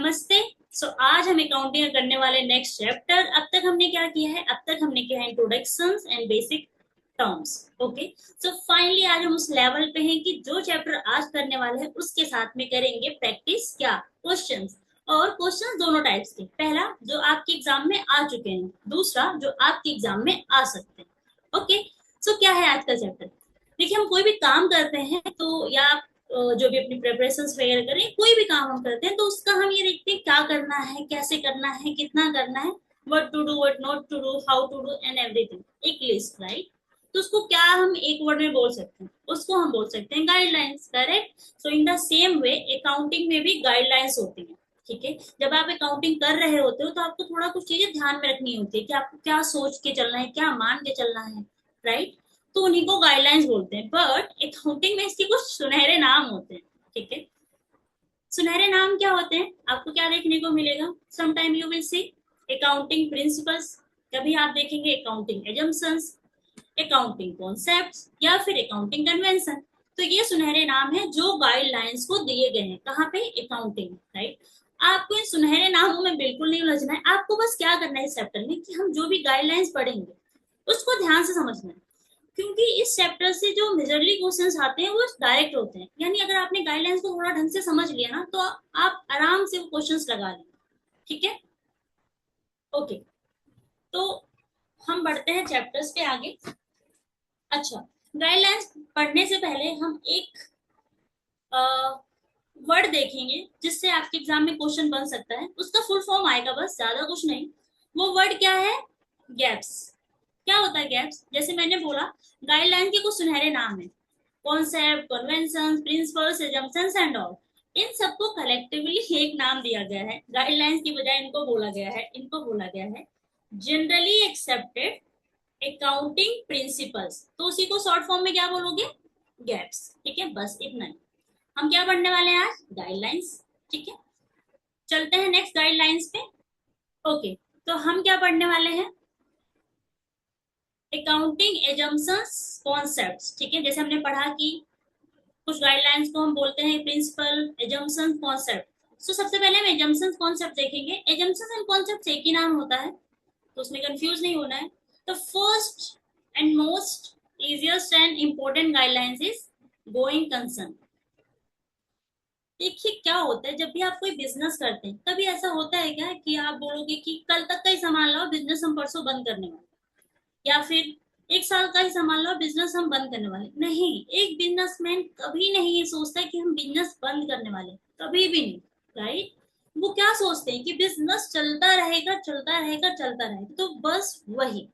नमस्ते। आज हम अकाउंटिंग करने वाले नेक्स्ट चैप्टर। अब तक हमने क्या किया है? अब तक हमने किया है introductions and basic terms. Okay, so finally आज हम उस लेवल पे हैं कि जो चैप्टर आज करने वाले हैं उसके साथ में करेंगे प्रैक्टिस, क्या क्वेश्चंस। और क्वेश्चंस दोनों टाइप्स के, पहला जो आपके एग्जाम में आ चुके हैं, दूसरा जो आपके एग्जाम में आ सकते हैं। ओके, सो क्या है आज का चैप्टर? देखिए, हम कोई भी काम करते हैं तो या जो भी अपनी प्रिपरेशन वगैरह करें, कोई भी काम हम करते हैं तो उसका हम ये देखते हैं क्या करना है, कैसे करना है, कितना करना है, what to do, what not to do, how to do and everything, एक लिस्ट, राइट। तो उसको क्या हम एक वर्ड में बोल सकते हैं? उसको हम बोल सकते हैं guidelines, correct. So in the same way accounting में भी गाइडलाइंस होती है। ठीक है, जब आप अकाउंटिंग कर रहे होते हो तो आपको थोड़ा कुछ चीजें ध्यान में रखनी होती है कि आपको क्या सोच के चलना है, क्या मान के चलना है, राइट। तो उन्हीं को गाइडलाइंस बोलते हैं। बट अकाउंटिंग में इसके कुछ सुनहरे नाम होते हैं। ठीक है, सुनहरे नाम क्या होते हैं? आपको क्या देखने को मिलेगा? Sometime you will see accounting principles, कभी आप देखेंगे अकाउंटिंग एजम्पशंस, अकाउंटिंग कॉन्सेप्ट्स या फिर अकाउंटिंग कन्वेंशन। तो ये सुनहरे नाम है जो गाइडलाइंस को दिए गए हैं, कहाँ पे? Accounting, right. आपको इन सुनहरे नामों में बिल्कुल नहीं उलझना है। आपको बस क्या करना है इस चैप्टर में कि हम जो भी गाइडलाइंस पढ़ेंगे उसको ध्यान से समझना है, क्योंकि इस चैप्टर से जो मेजरली क्वेश्चंस आते हैं वो डायरेक्ट होते हैं। यानी अगर आपने गाइडलाइंस को थोड़ा ढंग से समझ लिया ना तो आप आराम से वो क्वेश्चंस लगा लेंगे। ठीक है, ओके। तो हम बढ़ते हैं चैप्टर्स पे आगे। अच्छा, गाइडलाइंस पढ़ने से पहले हम एक वर्ड देखेंगे जिससे आपके एग्जाम में क्वेश्चन बन सकता है। उसका फुल फॉर्म आएगा, बस, ज्यादा कुछ नहीं। वो वर्ड क्या है? गैप्स। क्या होता है गैप्स? जैसे मैंने बोला, गाइडलाइन के कुछ सुनहरे नाम है, concept, convention, principles, assumptions and all. इन सबको कलेक्टिवली एक नाम दिया गया है। गाइडलाइंस की बजाय इनको बोला गया है जनरली एक्सेप्टेड अकाउंटिंग प्रिंसिपल्स। तो उसी को शॉर्ट फॉर्म में क्या बोलोगे? गैप्स। ठीक है, बस इतना ही। हम क्या पढ़ने वाले हैं आज? गाइडलाइंस। ठीक है, चलते हैं नेक्स्ट गाइडलाइंस पे। ओके, तो हम क्या पढ़ने वाले हैं? Accounting assumptions, concepts. ठीक है, जैसे हमने पढ़ा कि कुछ गाइडलाइंस को हम बोलते हैं प्रिंसिपल, एजम्पशंस, कॉन्सेप्ट। सो सबसे पहले हम एजम्पशंस कॉन्सेप्ट देखेंगे। एजम्पशंस एंड कॉन्सेप्ट एक ही नाम होता है, तो उसमें कंफ्यूज नहीं होना है। तो first and most easiest and important guidelines is going concern. देखिए, क्या होता है जब भी आप कोई बिजनेस करते हैं, कभी ऐसा होता है क्या कि आप बोलोगे कि कल तक का ही सामान लाओ, बिजनेस हम परसों बंद करने वाले, या फिर एक साल का ही सामान लो, बिजनेस हम बंद करने वाले? नहीं, एक बिजनेसमैन कभी नहीं ये सोचता कि हम बिजनेस बंद करने वाले, कभी भी नहीं, राइट। वो क्या सोचते हैं कि बिजनेस चलता रहेगा, चलता रहेगा, चलता रहेगा। तो बस वही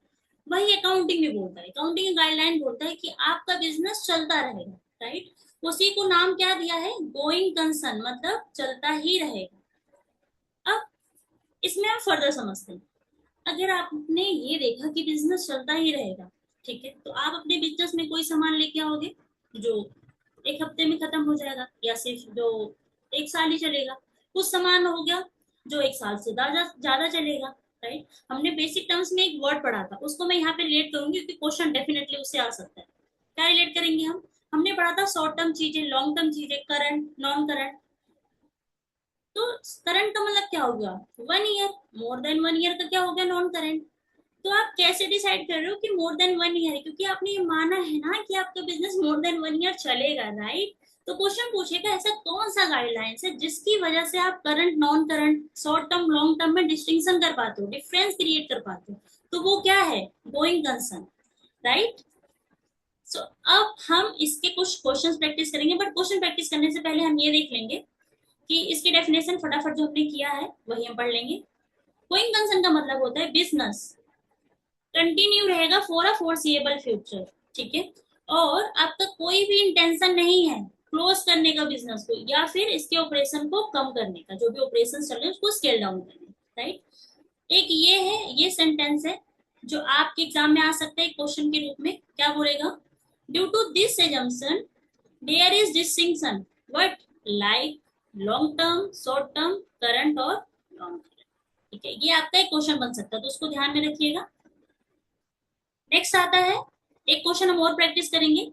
वही अकाउंटिंग भी बोलता है, अकाउंटिंग गाइडलाइन बोलता है कि आपका बिजनेस चलता रहेगा, राइट। उसी को नाम क्या दिया है? गोइंग कंसर्न, मतलब चलता ही रहेगा। अब इसमें हम फर्दर समझते हैं। अगर आपने ये देखा कि बिजनेस चलता ही रहेगा, ठीक है, तो आप अपने बिजनेस में कोई सामान लेके आओगे जो एक हफ्ते में खत्म हो जाएगा, या सिर्फ जो एक साल ही चलेगा। कुछ सामान हो गया जो एक साल से ज्यादा ज्यादा चलेगा, राइट। हमने बेसिक टर्म्स में एक वर्ड पढ़ा था, उसको मैं यहाँ पे रिलेट करूंगी क्योंकि क्वेश्चन डेफिनेटली उससे आ सकता है। क्या रिलेट करेंगे हम? हमने पढ़ा था शॉर्ट टर्म चीजें, लॉन्ग टर्म चीजें, करंट, नॉन करंट। तो करंट का मतलब क्या होगा? 1 ईयर, मोर देन 1 ईयर का क्या हो गया? Non current. तो आप कैसे डिसाइड कर रहे हो कि मोर देन 1 ईयर है? क्योंकि आपने ये माना है ना कि आपका बिजनेस मोर देन 1 ईयर चलेगा, राइट। तो क्वेश्चन पूछेगा ऐसा कौन सा गाइडलाइंस है जिसकी वजह से आप current, non current, short term, long term में डिस्टिंक्शन कर पाते हो, डिफरेंस क्रिएट कर पाते हो? तो वो क्या है? Going concern, right. सो अब हम इसके कुछ क्वेश्चन प्रैक्टिस करेंगे, बट क्वेश्चन प्रैक्टिस करने से पहले हम ये देख लेंगे कि इसकी डेफिनेशन फटाफट जो हमने किया है वही हम पढ़ लेंगे। गोइंग कंसर्न का मतलब होता है बिजनेस कंटिन्यू रहेगा फॉर अ फोरसीएबल फ्यूचर। ठीक है, और आपका कोई भी इंटेंशन नहीं है क्लोज करने का बिजनेस को, या फिर इसके ऑपरेशन को कम करने का, जो भी ऑपरेशन चल रहे हैं उसको स्केल डाउन करने, राइट। एक ये है, ये सेंटेंस है जो आपके एग्जाम में आ सकता है क्वेश्चन के रूप में। क्या बोलेगा? Due to this assumption there is distinction, what, like long term, short term, current और लॉन्ग टर्म। ठीक है, ये आपका एक क्वेश्चन बन सकता है, तो उसको ध्यान में रखिएगा। नेक्स्ट आता है, एक क्वेश्चन हम और प्रैक्टिस करेंगे।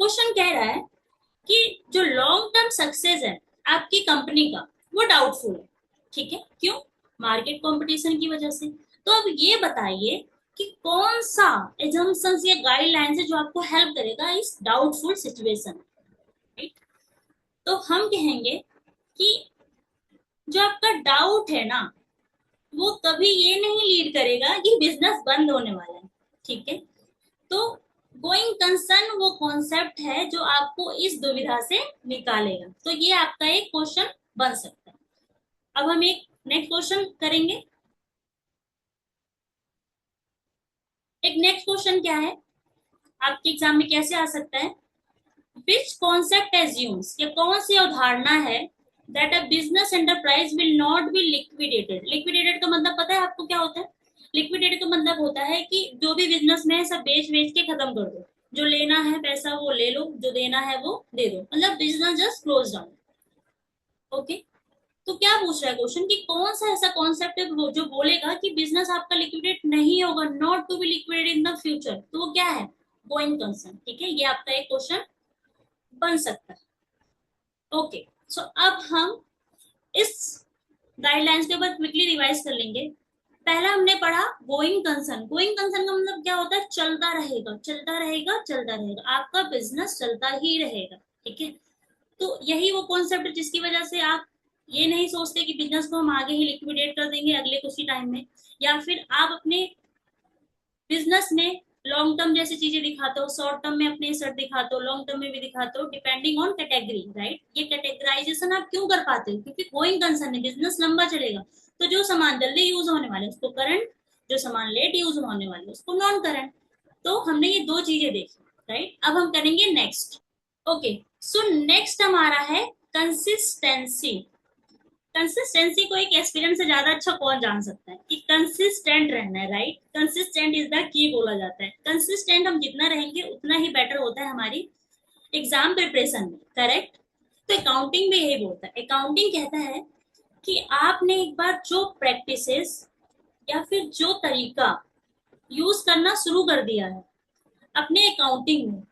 क्वेश्चन कह रहा है कि जो लॉन्ग टर्म सक्सेस है आपकी कंपनी का वो डाउटफुल है, ठीक है, क्यों? मार्केट कंपटीशन की वजह से। तो अब ये बताइए कि कौन सा एजम्पशंस या गाइडलाइंस है जो आपको हेल्प करेगा इस डाउटफुल सिचुएशन, राइट? तो हम कहेंगे कि जो आपका डाउट है ना, वो कभी ये नहीं लीड करेगा कि बिजनेस बंद होने वाला है, ठीक है? तो गोइंग कंसर्न वो कॉन्सेप्ट है जो आपको इस दुविधा से निकालेगा। तो ये आपका एक क्वेश्चन बन सकता है। अब हम एक नेक्स्ट क्वेश्चन करेंगे। एक नेक्स्ट क्वेश्चन क्या है, आपके एग्जाम में कैसे आ सकता है? विच कॉन्सेप्ट एज्यूम्स, या कौन सी अवधारणा है that a business enterprise will not be liquidated. Liquidated का मतलब पता है आपको क्या होता है? लिक्विडेटेड का मतलब होता है कि जो भी बिजनेस में है सब बेच बेच के खत्म कर दो, जो लेना है पैसा वो ले लो, जो देना है वो दे दो, मतलब business just close down. Okay, तो क्या पूछ रहा है क्वेश्चन कि कौन सा ऐसा कॉन्सेप्ट है जो बोलेगा कि बिजनेस आपका लिक्विडेट नहीं होगा, not to be liquidated in the future. तो वो क्या है? गोइंग कंसर्न, ठीक है, ये आपका एक क्वेश्चन बन सकता है। ओके, सो अब हम इस गाइडलाइंस के ऊपर क्विकली रिवाइज कर लेंगे। पहला हमने पढ़ा गोइंग कंसर्न। गोइंग कंसर्न का मतलब क्या होता है? चलता रहेगा, चलता रहेगा, चलता रहेगा, आपका बिजनेस चलता ही रहेगा, ठीक है। तो यही वो कॉन्सेप्ट है जिसकी वजह से आप ये नहीं सोचते कि बिजनेस को हम आगे ही लिक्विडेट कर देंगे अगले कुछ ही टाइम में, या फिर आप अपने बिजनेस में लॉन्ग टर्म जैसी चीजें दिखाते हो, शॉर्ट टर्म में अपने सर दिखाते हो, लॉन्ग टर्म में भी दिखाते हो, डिपेंडिंग ऑन कैटेगरी, राइट? ये कैटेगराइजेशन आप क्यों कर पाते हो? क्योंकि गोइंग कंसर्न है, बिजनेस लंबा चलेगा। तो जो सामान जल्दी यूज होने वाले उसको करंट, जो सामान लेट यूज होने वाले उसको नॉन करंट। तो हमने ये दो चीजें देखी, राइट? अब हम करेंगे नेक्स्ट। ओके, सो नेक्स्ट हमारा है कंसिस्टेंसी। कंसिस्टेंसी को एक एक्सपीरियंस से ज्यादा अच्छा कौन जान सकता है कि कंसिस्टेंट रहना है, right? Consistent is the key बोला जाता है। कंसिस्टेंट हम जितना रहेंगे उतना ही बेटर होता है हमारी एग्जाम प्रिपरेशन में, करेक्ट? तो अकाउंटिंग में यही बोलता है। अकाउंटिंग कहता है कि आपने एक बार जो प्रैक्टिसेस या फिर जो तरीका यूज करना शुरू कर दिया है अपने अकाउंटिंग में,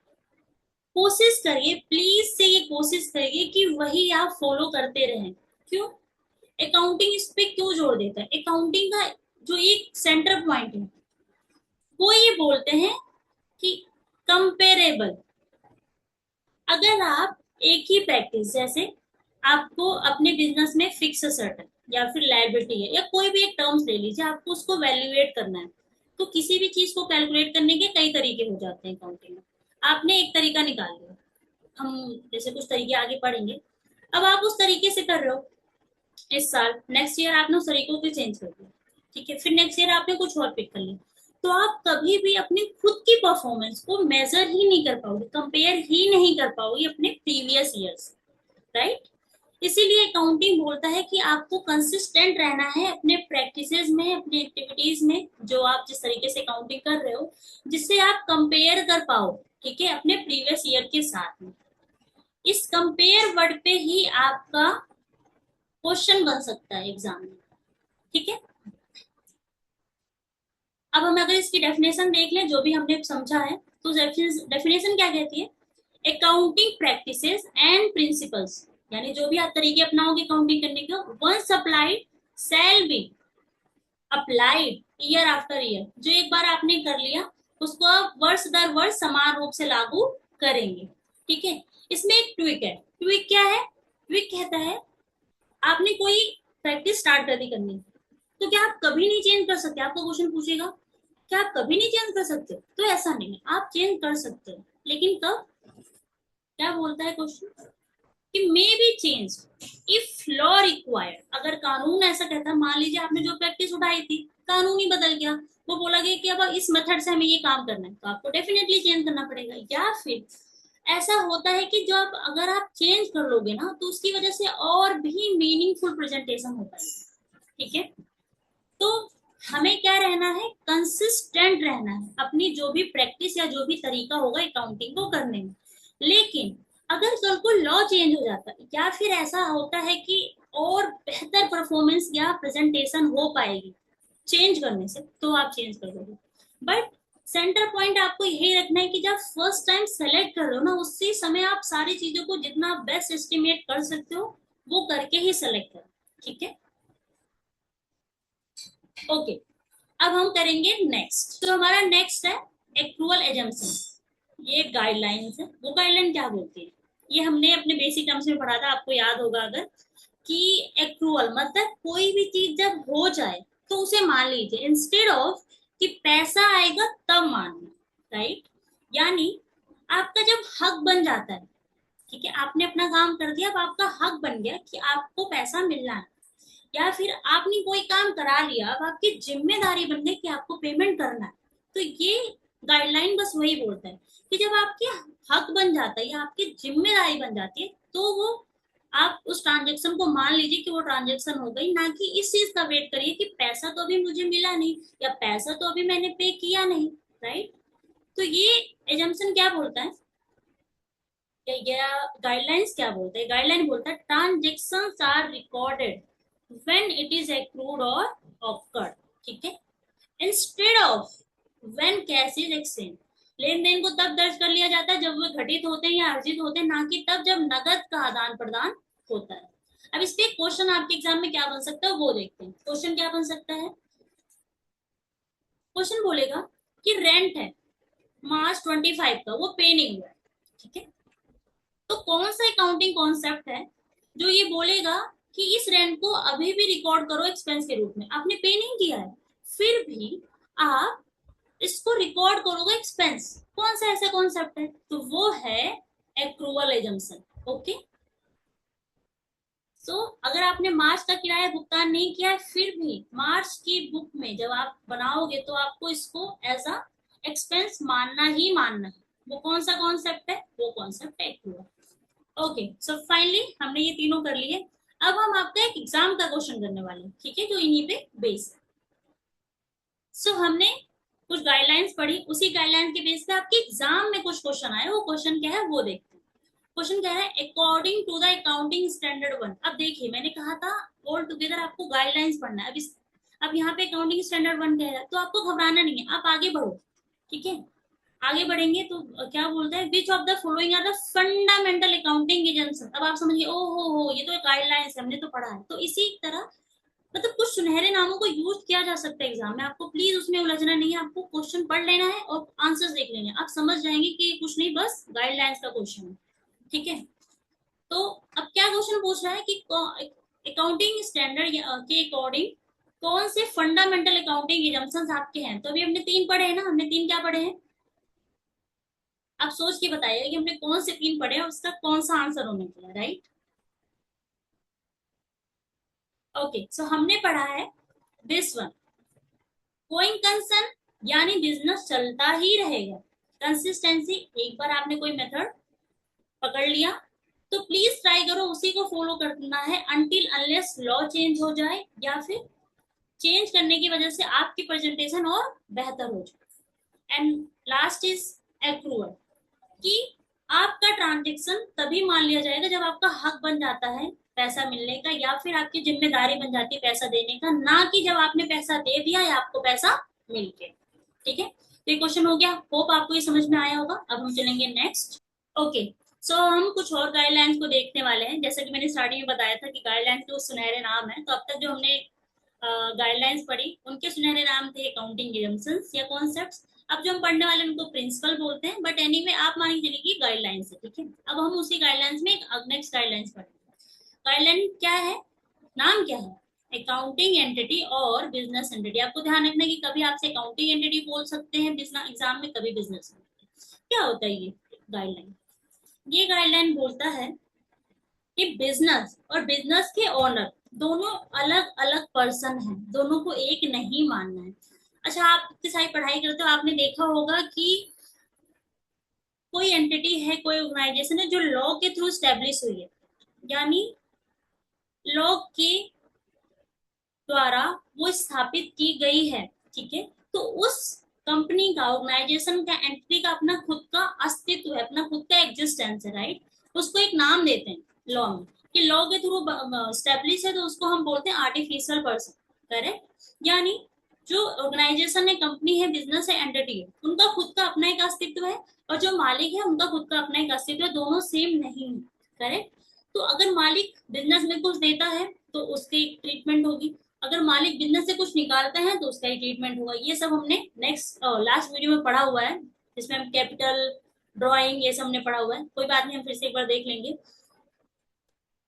कोशिश करिए, प्लीज से ये कोशिश करिए कि वही आप फॉलो करते रहें। क्यों? अकाउंटिंग इस पे क्यों जोर देता है? अकाउंटिंग का जो एक सेंटर पॉइंट है वो ये बोलते हैं कि कंपेरेबल। अगर आप एक ही प्रैक्टिस, जैसे आपको अपने बिजनेस में फिक्स असर्ट है या फिर लायबिलिटी है या कोई भी एक टर्म्स ले लीजिए, आपको उसको वैल्यूएट करना है। तो किसी भी चीज को कैलकुलेट करने के कई तरीके हो जाते हैं अकाउंटिंग में। आपने एक तरीका निकाल लिया, हम जैसे कुछ तरीके आगे पढ़ेंगे। अब आप उस तरीके से कर रहे हो इस साल, नेक्स्ट ईयर आपने उस तरीकों को चेंज कर दिया, ठीक है, फिर नेक्स्ट ईयर आपने कुछ और पिक कर लिया। तो आप कभी भी अपनी खुद की परफॉर्मेंस को मेजर ही नहीं कर पाओगे, कंपेयर ही नहीं कर पाओगे अपने प्रीवियस ईयर्स, राइट? इसीलिए अकाउंटिंग बोलता है कि आपको कंसिस्टेंट रहना है अपने प्रैक्टिसेस में, अपनी एक्टिविटीज में, जो आप जिस तरीके से अकाउंटिंग कर रहे हो, जिससे आप कंपेयर कर पाओ, ठीक है, अपने प्रीवियस ईयर के साथ में। इस कंपेयर वर्ड पे ही आपका क्वेश्चन बन सकता है एग्जाम में, ठीक है। अब हम अगर इसकी डेफिनेशन देख लें जो भी हमने समझा है, तो डेफिनेशन क्या कहती है? अकाउंटिंग प्रैक्टिसेस एंड प्रिंसिपल्स, यानी जो भी आप तरीके अपनाओगे अकाउंटिंग करने के, once applied shall be applied year after year. जो एक बार आपने कर लिया उसको आप वर्ष दर वर्ष समान रूप से लागू करेंगे, ठीक है। इसमें एक ट्विक है। ट्विक क्या है? ट्विक कहता है आपने कोई प्रैक्टिस स्टार्ट कर दी करनी, तो क्या आप कभी नहीं चेंज कर सकते? आपको क्वेश्चन पूछेगा क्या आप कभी नहीं चेंज कर सकते? तो ऐसा नहीं है, आप चेंज कर सकते हो, लेकिन कब? क्या बोलता है क्वेश्चन कि may be change if law required. अगर कानून ऐसा कहता है, मान लीजिए आपने जो प्रैक्टिस उठाई थी कानून ही बदल गया, वो बोला गया कि अब इस मेथड से हमें ये काम करना है, तो आपको डेफिनेटली चेंज करना पड़ेगा। या फिर ऐसा होता है कि जो आप अगर आप चेंज कर लोगे ना तो उसकी वजह से और भी मीनिंगफुल प्रेजेंटेशन होता है, ठीक है। तो हमें क्या रहना है? कंसिस्टेंट रहना है अपनी जो भी प्रैक्टिस या जो भी तरीका होगा अकाउंटिंग को करने में। लेकिन अगर कल को लॉ चेंज हो जाता है या फिर ऐसा होता है कि और बेहतर परफॉर्मेंस या प्रेजेंटेशन हो पाएगी चेंज करने से, तो आप चेंज कर दोगे। बट सेंटर पॉइंट आपको यही रखना है कि जब फर्स्ट टाइम सेलेक्ट कर रहे हो ना, उसी समय आप सारी चीजों को जितना बेस्ट एस्टिमेट कर सकते हो वो करके ही सेलेक्ट करें, ठीक है। ओके, अब हम करेंगे नेक्स्ट। तो हमारा नेक्स्ट है एक्रूअल एजम्पशन। ये गाइडलाइंस है। वो गाइडलाइन क्या बोलती है, ये हमने अपने बेसिक टर्म्स में पढ़ा था, आपको याद होगा अगर, कि एक्रूअल मतलब कोई भी चीज जब हो जाए तो उसे मान लीजिए, इंस्टेड ऑफ कि पैसा आएगा तब मानना, राइट। यानी आपका जब हक बन जाता है, ठीक है, आपने अपना काम कर दिया, अब आपका हक बन गया कि आपको पैसा मिलना है, या फिर आपने कोई काम करा लिया, अब आपकी जिम्मेदारी बन गई कि आपको पेमेंट करना है। तो ये गाइडलाइन बस वही बोलता है कि जब आपके हक बन जाता है या आपकी जिम्मेदारी बन जाती है, तो वो आप उस ट्रांजेक्शन को मान लीजिए कि वो ट्रांजेक्शन हो गई, ना कि इस चीज का वेट करिए कि पैसा तो अभी मुझे मिला नहीं या पैसा तो अभी मैंने पे किया नहीं, राइट। तो ये एजम्पशन क्या बोलता है, या गाइडलाइंस क्या बोलते हैं, गाइडलाइन बोलता है transactions are recorded when it is accrued और ऑकर्ड, ठीक है, instead of when cash is exchange. लेन देन को तब दर्ज कर लिया जाता है जब वे घटित होते हैं या अर्जित होते हैं, ना कि तब जब नगद का आदान प्रदान होता है। अब इस पे क्वेश्चन आपके एग्जाम में क्या बन सकता है वो देखते हैं। क्वेश्चन क्या बन सकता है, क्वेश्चन बोलेगा कि रेंट है मार्च 25 का, वो पे नहीं हुआ है, ठीक है। तो कौन सा अकाउंटिंग कॉन्सेप्ट है जो ये बोलेगा कि इस रेंट को अभी भी रिकॉर्ड करो एक्सपेंस के रूप में, आपने पे नहीं किया है, फिर भी आप इसको रिकॉर्ड करोगे एक्सपेंस। कौन सा ऐसा कॉन्सेप्ट है, तो वो है एक्रूवल एजम्पशन, ओके। सो अगर आपने मार्च का किराया भुगतान नहीं किया है, फिर भी मार्च की बुक में जब आप बनाओगे तो आपको इसको एज अ एक्सपेंस मानना ही मानना है। वो कौन सा कॉन्सेप्ट है, वो कॉन्सेप्ट है एक्रूवल। ओके, सो फाइनली हमने ये तीनों कर लिए। अब हम आपका एक एग्जाम का क्वेश्चन करने वाले हैं, ठीक है, जो इन्हीं पे बेस है। सो हमने कुछ गाइडलाइंस पढ़ी, उसी गाइडलाइंस के बेस पे आपके एग्जाम में कुछ क्वेश्चन आए, वो क्वेश्चन क्या है वो देखते हैं। क्वेश्चन क्या है, according to the accounting standard 1। अब देखिए मैंने कहा था ऑल टुगेदर आपको गाइडलाइंस पढ़ना है। अब यहाँ पे अकाउंटिंग स्टैंडर्ड 1 कह रहा है, तो आपको घबराना नहीं है, आप आगे बढ़ो, ठीक है। आगे बढ़ेंगे तो क्या बोलता है, which of the following are the fundamental accounting agency. अब आप समझिए, ओ हो ये तो गाइडलाइंस हमने तो पढ़ा है। तो इसी तरह मतलब कुछ सुनहरे नामों को यूज किया जा सकता है एग्जाम में, आपको प्लीज उसमें उलझना नहीं है, आपको क्वेश्चन पढ़ लेना है और आंसर्स देख लेने हैं, आप समझ जाएंगे कि ये कुछ नहीं बस गाइडलाइंस का क्वेश्चन है, ठीक है। तो अब क्या क्वेश्चन पूछ रहा है कि अकाउंटिंग स्टैंडर्ड के अकॉर्डिंग कौन से फंडामेंटल अकाउंटिंग एजम्पशंस आपके हैं। तो अभी हमने तीन पढ़े हैं ना, हमने तीन क्या पढ़े हैं, आप सोच के बताइए कि हमने कौन से तीन पढ़े हैं, उसका कौन सा आंसर होने वाला है, राइट। ओके, सो हमने पढ़ा है दिस वन, गोइंग कंसर्न, यानी बिजनेस चलता ही रहेगा। कंसिस्टेंसी, एक बार आपने कोई मेथड पकड़ लिया तो प्लीज ट्राई करो उसी को फॉलो करना है अनटिल अनलेस लॉ चेंज हो जाए या फिर चेंज करने की वजह से आपकी प्रेजेंटेशन और बेहतर हो जाए। एंड लास्ट इज एक्रूअल, कि आपका ट्रांजेक्शन तभी मान लिया जाएगा जब आपका हक बन जाता है पैसा मिलने का, या फिर आपकी जिम्मेदारी बन जाती है पैसा देने का, ना कि जब आपने पैसा दे दिया या आपको पैसा मिल गया, ठीक है। तो ये क्वेश्चन हो गया, होप आपको ये समझ में आया होगा। अब हम चलेंगे नेक्स्ट। ओके, सो हम कुछ और गाइडलाइंस को देखने वाले हैं। जैसा कि मैंने स्टार्टिंग में बताया था कि गाइडलाइंस के कुछ सुनहरे नाम है, तो अब तक जो हमने गाइडलाइंस पढ़ी उनके सुनहरे नाम थे अकाउंटिंग एजम्पशंस या कॉन्सेप्ट्स। अब जो हम पढ़ने वाले हैं उनको प्रिंसिपल बोलते हैं, बट एनीवे आप मान के चलिए कि गाइडलाइंस है, ठीक है। अब हम उसी गाइडलाइंस में नेक्स्ट गाइडलाइंस पढ़ेंगे। गाइडलाइन क्या है, नाम क्या है, अकाउंटिंग एंटिटी और बिजनेस एंटिटी। आपको ध्यान रखना है कि कभी आपसे अकाउंटिंग एंटिटी बोल सकते हैं बिजनेस एग्जाम में, कभी बिजनेस एंटिटी। क्या होता है ये गाइडलाइन, ये गाइडलाइन बोलता है कि बिजनेस और बिजनेस के ओनर दोनों अलग अलग पर्सन हैं, दोनों को एक नहीं मानना है। अच्छा, आप इतनी सारी पढ़ाई करते हो, आपने देखा होगा कि कोई एंटिटी है, कोई ऑर्गेनाइजेशन है जो लॉ के थ्रू स्टेब्लिश हुई है, यानी लॉ के द्वारा वो स्थापित की गई है, ठीक है। तो उस कंपनी का, ऑर्गेनाइजेशन का, एंटिटी का अपना खुद का अस्तित्व है, अपना खुद का एग्जिस्टेंस है, राइट। उसको एक नाम देते हैं लॉ में, कि लॉ के थ्रू स्टेब्लिश है, तो उसको हम बोलते हैं आर्टिफिशियल पर्सन, करेक्ट। यानी जो ऑर्गेनाइजेशन है, कंपनी है, बिजनेस है, एंटिटी है, उनका खुद का अपना एक अस्तित्व है, और जो मालिक है उनका खुद का अपना एक अस्तित्व है, दोनों सेम नहीं है, करेक्ट। तो अगर मालिक बिजनेस में देता है तो उसकी ट्रीटमेंट होगी, अगर मालिक बिजनेस से कुछ निकालता है तो उसका ही ट्रीटमेंट होगा। ये सब हमने नेक्स्ट लास्ट वीडियो में पढ़ा हुआ है, जिसमें हम कैपिटल ड्राइंग ये सब हमने पढ़ा हुआ है, कोई बात नहीं, हम फिर से एक बार देख लेंगे।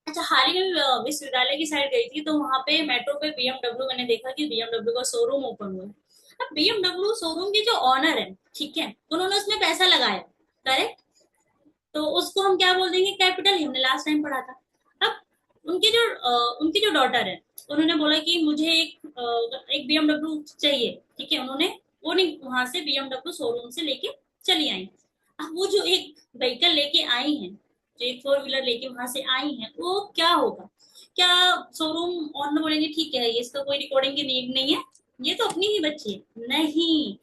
अच्छा, हाल ही में विश्वविद्यालय की साइड गई थी तो वहां पे मेट्रो पे बीएमडब्ल्यू मैंने देखा कि बीएमडब्ल्यू का शोरूम ओपन हुआ है। अब बीएमडब्ल्यू शोरूम के जो ऑनर है, ठीक है, उन्होंने उसमें पैसा लगाया, करेक्ट, तो उसको हम क्या बोल देंगे, कैपिटल ही, हमने लास्ट टाइम पढ़ा था। अब उनकी जो डॉटर है, उन्होंने बोला कि मुझे एक बीएमडब्ल्यू चाहिए, ठीक है, उन्होंने वो नहीं वहां से बीएमडब्ल्यू शोरूम से लेके चली आई। अब वो जो एक व्हीकल लेके आई है, जो एक फोर व्हीलर लेके वहां से आई है, वो क्या होगा, क्या शोरूम ऑनर बोलेंगे ठीक है ये इसका कोई रिकॉर्डिंग की नीड नहीं है, ये तो अपनी ही बच्ची है, नहीं,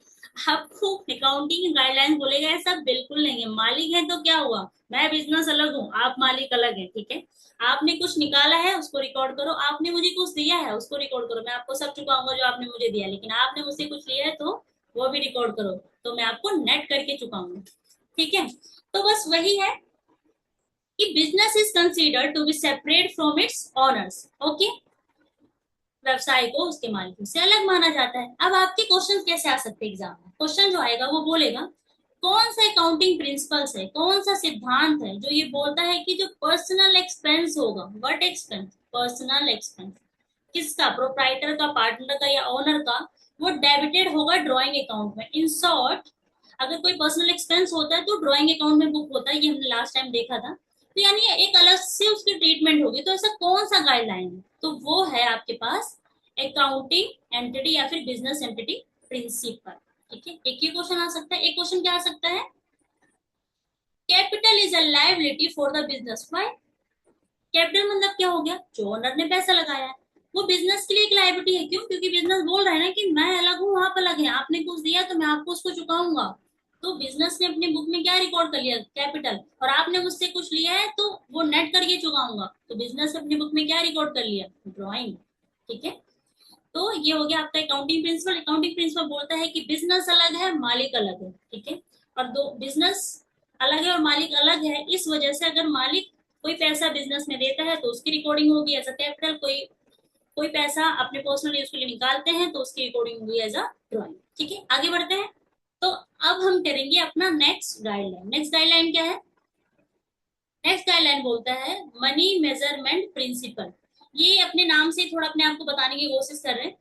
आपको अकाउंटिंग गाइडलाइंस बोलेगा ऐसा बिल्कुल नहीं है। मालिक है तो क्या हुआ, मैं बिजनेस अलग हूँ, आप मालिक अलग है, ठीक है, आपने कुछ निकाला है उसको रिकॉर्ड करो, आपने मुझे कुछ दिया है उसको रिकॉर्ड करो, मैं आपको सब चुकाऊंगा जो आपने मुझे दिया, लेकिन आपने मुझसे कुछ लिया है तो वो भी रिकॉर्ड करो, तो मैं आपको नेट करके चुकाऊंगा, ठीक है। तो बस वही है कि business is considered to be separate from its owners, okay, व्यवसाय को उसके मालिकों से अलग माना जाता है। अब आपके क्वेश्चन कैसे आ सकते हैं एग्जाम में, क्वेश्चन जो आएगा वो बोलेगा कौन सा अकाउंटिंग प्रिंसिपल्स है, कौन सा सिद्धांत है जो ये बोलता है कि जो पर्सनल एक्सपेंस होगा, व्हाट एक्सपेंस, पर्सनल एक्सपेंस, किसका, प्रोप्राइटर का, पार्टनर का या ओनर का, वो डेबिटेड होगा ड्रॉइंग अकाउंट में। इन शॉर्ट, अगर कोई पर्सनल एक्सपेंस होता है तो ड्रॉइंग अकाउंट में बुक होता है, ये हमने लास्ट टाइम देखा था, तो यानी एक अलग से उसकी ट्रीटमेंट होगी। तो ऐसा कौन सा गाइडलाइन है, तो वो है आपके पास अकाउंटिंग एंटिटी या फिर बिजनेस एंटिटी प्रिंसिपल, ठीक है। एक ही क्वेश्चन आ सकता है, एक क्वेश्चन क्या आ सकता है, capital is a liability for the business, why, capital मतलब क्या हो गया, जो ओनर ने पैसा लगाया है वो बिजनेस के लिए एक लायबिलिटी है, क्यों, क्योंकि बिजनेस बोल रहा है ना कि मैं अलग हूँ आप अलग है, आपने कुछ दिया तो मैं आपको उसको चुकाऊंगा, तो बिजनेस ने अपनी बुक में क्या रिकॉर्ड कर लिया, कैपिटल, और आपने मुझसे कुछ लिया है तो वो नेट करके चुकाऊंगा, तो बिजनेस ने अपनी बुक में क्या रिकॉर्ड कर लिया, ड्रॉइंग, ठीक है। तो ये हो गया आपका अकाउंटिंग प्रिंसिपल। अकाउंटिंग प्रिंसिपल बोलता है कि बिजनेस अलग है मालिक अलग है, ठीक है, और दो बिजनेस अलग है और मालिक अलग है, इस वजह से अगर मालिक कोई पैसा बिजनेस में देता है तो उसकी रिकॉर्डिंग होगी एज अ कैपिटल, कोई कोई पैसा अपने पर्सनल यूज के लिए निकालते हैं तो उसकी रिकॉर्डिंग होगी एज अ ड्रॉइंग, ठीक है। आगे बढ़ते हैं, तो अब हम करेंगे अपना नेक्स्ट गाइडलाइन। नेक्स्ट गाइडलाइन क्या है, नेक्स्ट गाइडलाइन बोलता है मनी मेजरमेंट प्रिंसिपल। ये अपने नाम से थोड़ा अपने आप को बताने की कोशिश कर रहे हैं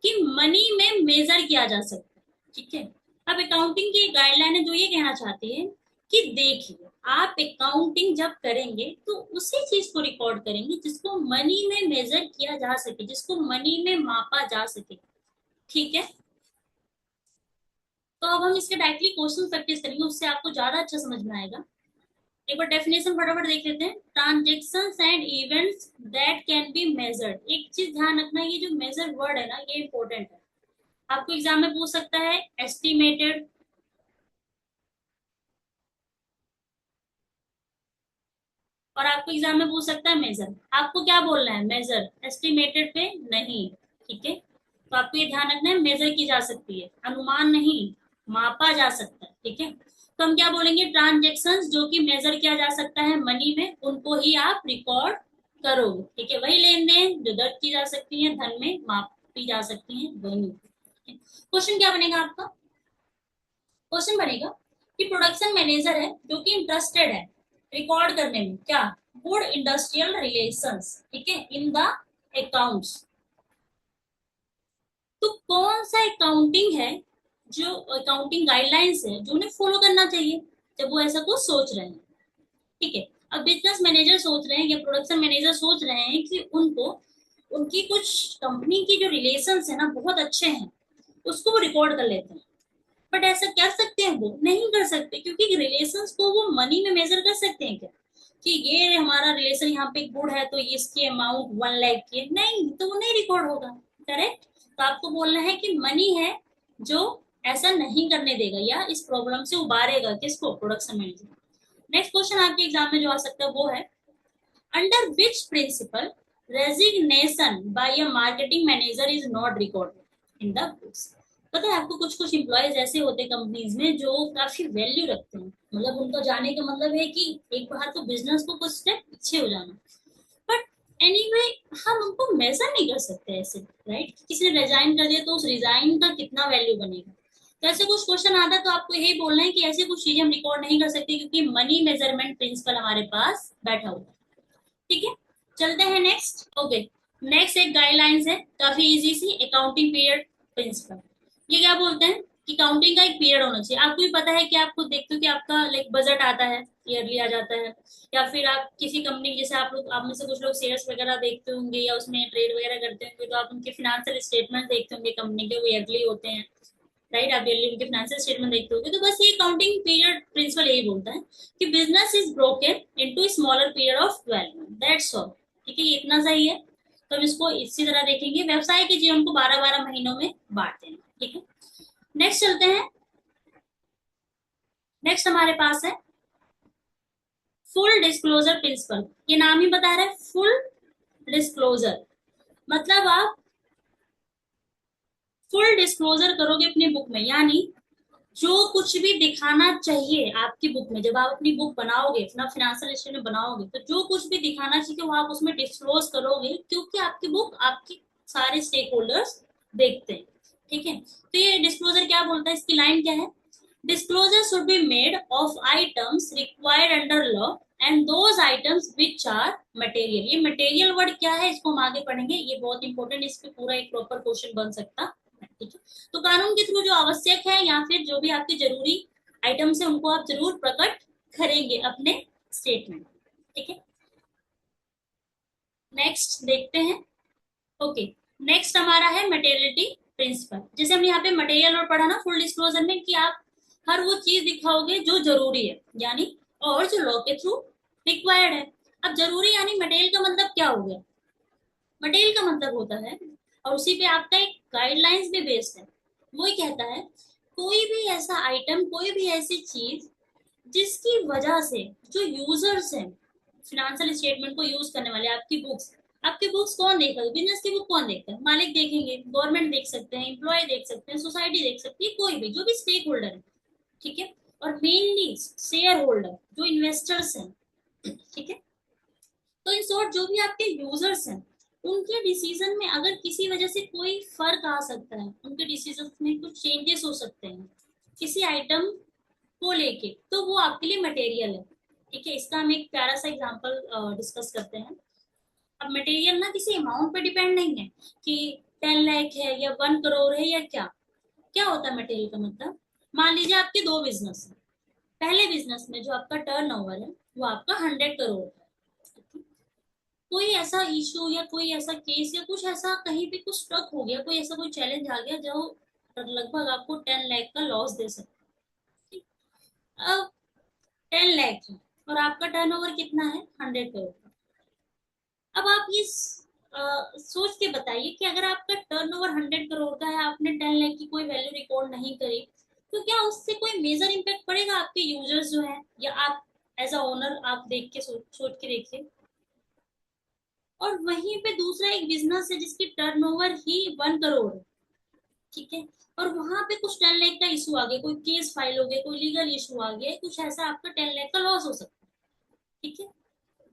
कि मनी में मेजर किया जा सकता है, ठीक है। अब अकाउंटिंग की गाइडलाइन है जो ये कहना चाहती है कि देखिए आप अकाउंटिंग जब करेंगे तो उसी चीज को रिकॉर्ड करेंगे जिसको मनी में मेजर किया जा सके, जिसको मनी में मापा जा सके, ठीक है। तो अब हम इसके डायरेक्टली क्वेश्चन प्रैक्टिस करेंगे, उससे आपको ज्यादा अच्छा समझ में आएगा। एक बार डेफिनेशन फटाफट देख लेते हैं, transactions and events that can be measured. एक चीज ध्यान रखना, ये जो मेजर वर्ड है ना ये इंपॉर्टेंट है, आपको एग्जाम में पूछ सकता है एस्टिमेटेड, और आपको एग्जाम में पूछ सकता है मेजर। आपको क्या बोलना है, मेजर, एस्टिमेटेड पे नहीं, ठीक है। तो आपको ये ध्यान रखना है मेजर की जा सकती है, अनुमान नहीं, मापा जा सकता है, ठीक है। तो हम क्या बोलेंगे, ट्रांजेक्शन्स जो कि मेजर किया जा सकता है मनी में, उनको ही आप रिकॉर्ड करोगे, ठीक है। वही लेन देन जो दर्ज की जा सकती है धन में मापी जा सकती है, वही। क्वेश्चन क्या बनेगा आपका, क्वेश्चन बनेगा कि प्रोडक्शन मैनेजर है जो कि इंटरेस्टेड है रिकॉर्ड करने में क्या, गुड इंडस्ट्रियल रिलेशंस, ठीक है, इन द अकाउंट्स। तो कौन सा अकाउंटिंग है, जो अकाउंटिंग गाइडलाइंस है जो उन्हें फॉलो करना चाहिए जब वो ऐसा कुछ सोच रहे हैं, ठीक है। अब बिजनेस मैनेजर सोच रहे हैं या प्रोडक्शन मैनेजर सोच रहे हैं कि उनको उनकी कुछ कंपनी की जो रिलेशंस है ना बहुत अच्छे हैं, उसको वो रिकॉर्ड कर लेते हैं। बट ऐसा कर सकते हैं, वो नहीं कर सकते, क्योंकि रिलेशंस को वो मनी में मेजर कर सकते हैं क्या, कि ये हमारा रिलेशन यहाँ पे गुड है तो इसकी अमाउंट 1 लाख की है, नहीं, तो वो नहीं रिकॉर्ड होगा, करेक्ट। तो आपको बोलना है कि मनी है जो ऐसा नहीं करने देगा या इस प्रॉब्लम से उबारेगा, किसको, प्रोडक्शन मैनेजर। नेक्स्ट क्वेश्चन आपके एग्जाम में जो आ सकता है वो है under which principle resignation by a marketing manager is not recorded in the books. पता है आपको, कुछ कुछ एम्प्लॉयज ऐसे होते हैं कंपनीज में जो काफी वैल्यू रखते हैं, मतलब उनका जाने का मतलब है कि एक बार तो बिजनेस को कुछ स्टेप पीछे हो जाना, बट एनीवे हम उनको मेजर नहीं कर सकते ऐसे, राइट? किसी ने रिजाइन कर दिया तो उस रिजाइन का कितना वैल्यू बनेगा। तो ऐसे कुछ क्वेश्चन आता है तो आपको यही बोलना है कि ऐसी कुछ चीजें हम रिकॉर्ड नहीं कर सकते क्योंकि मनी मेजरमेंट प्रिंसिपल हमारे पास बैठा हुआ है। ठीक है, चलते हैं नेक्स्ट। ओके, नेक्स्ट एक गाइडलाइंस है काफी इजी सी, अकाउंटिंग पीरियड प्रिंसिपल। ये क्या बोलते हैं कि काउंटिंग का एक पीरियड होना चाहिए। आपको भी पता है कि आप खुद देखते हो कि आपका लाइक बजट आता है, ईयरली आ जाता है, या फिर आप किसी कंपनी, जैसे आप लोग, आप में से कुछ लोग शेयर्स वगैरह देखते होंगे या उसमें ट्रेड वगैरह करते होंगे, तो आप उनके फिनेंशियल स्टेटमेंट देखते होंगे कंपनी के, वो ईयरली होते हैं, राइट? आप ईयरली उनके फाइनेंशियल स्टेटमेंट देखते होगे। तो बस ये काउंटिंग पीरियड प्रिंसिपल यही बोलता है कि business is broken into smaller period of 12 month, that's all. ठीक है, ये इतना सही है। तो हम इसको इसी तरह देखेंगे, व्यवसाय के जीवन को 12-12 महीनों में बांट देना। ठीक है, नेक्स्ट चलते हैं। नेक्स्ट हमारे पास है फुल डिस्क्लोजर प्रिंसिपल। ये नाम ही बता रहा है, फुल डिस्क्लोजर। मतलब आप फुल डिस्क्लोजर करोगे अपनी बुक में, यानी जो कुछ भी दिखाना चाहिए आपकी बुक में, जब आप अपनी बुक बनाओगे, अपना फाइनेंशियल स्टेटमेंट बनाओगे, तो जो कुछ भी दिखाना चाहिए वो आप उसमें डिस्क्लोज करोगे, क्योंकि आपकी बुक आपकी सारे स्टेक होल्डर्स देखते हैं। ठीक है, तो ये डिस्क्लोजर क्या बोलता है, इसकी लाइन क्या है? Disclosure should be made of items required under law and those items which are material. ये मटेरियल वर्ड क्या है, इसको हम आगे पढ़ेंगे, ये बहुत इंपॉर्टेंट, इस पे पूरा एक प्रॉपर क्वेश्चन बन सकता है। ठीक है, तो कानून के थ्रू जो आवश्यक है या फिर जो भी आपके जरूरी आइटम्स है उनको आप जरूर प्रकट करेंगे अपने स्टेटमेंट। ठीक है, नेक्स्ट देखते हैं। ओके, नेक्स्ट हमारा है मटेरियलिटी प्रिंसिपल। जैसे हमने यहाँ पे मटेरियल और पढ़ा ना फुल डिस्क्लोजर में, कि आप हर वो चीज दिखाओगे जो जरूरी है, यानी और जो लॉ के थ्रू रिक्वायर्ड है। अब जरूरी यानी मटेरियल का मतलब क्या हो गया? मटेरियल का मतलब होता है, और उसी पे आपका एक गाइडलाइंस भी बेस्ड है, वो ही कहता है कोई भी ऐसा आइटम, कोई भी ऐसी चीज जिसकी वजह से जो यूजर्स हैं, फिनेंशियल स्टेटमेंट को यूज करने वाले, आपकी बुक्स कौन देखेगा? बिजनेस की बुक कौन देखता है? मालिक देखेंगे, गवर्नमेंट देख सकते हैं, एम्प्लॉय देख सकते हैं, सोसाइटी देख सकती है, कोई भी जो भी स्टेक होल्डर है। ठीक है, और मेनली शेयर होल्डर जो इन्वेस्टर्स हैं। ठीक है, तो इन शॉर्ट जो भी आपके यूजर्स हैं, उनके डिसीजन में अगर किसी वजह से कोई फर्क आ सकता है, उनके डिसीजन में कुछ चेंजेस हो सकते हैं किसी आइटम को लेके, तो वो आपके लिए मटेरियल है। ठीक है, इसका हम एक प्यारा सा एग्जांपल डिस्कस करते हैं। अब मटेरियल ना किसी अमाउंट पे डिपेंड नहीं है कि 10 लाख है या 1 करोड़ है या क्या। क्या होता है मटेरियल का मतलब? मान लीजिए आपके दो बिजनेस है, पहले बिजनेस में जो आपका टर्नओवर है वो आपका 100 करोड़ है। कोई ऐसा इशू या कोई ऐसा केस या कुछ ऐसा कहीं भी कुछ स्ट्रक हो गया, कोई ऐसा कोई चैलेंज आ गया जो लगभग आपको 10 लाख का लॉस दे सकता है। अब 10 लाख है और आपका टर्नओवर कितना है? 100 करोड़। अब आप ये सोच के बताइए कि अगर आपका टर्नओवर 100 करोड़ का है, आपने 10 लाख की कोई वैल्यू रिकॉर्ड नहीं करी, तो क्या उससे कोई मेजर इम्पैक्ट पड़ेगा आपके यूजर्स जो है, या आप एज अ ओनर आप देख के सोच के देखिए। और वहीं पे दूसरा एक बिजनेस है जिसकी टर्नओवर ही 1 करोड़ है। ठीक है, और वहां पे कुछ 10 लाख का इशू आ गया, कोई केस फाइल हो गया, कोई लीगल इशू आ गया, कुछ ऐसा, आपका 10 लाख का लॉस हो सकता है। ठीक है,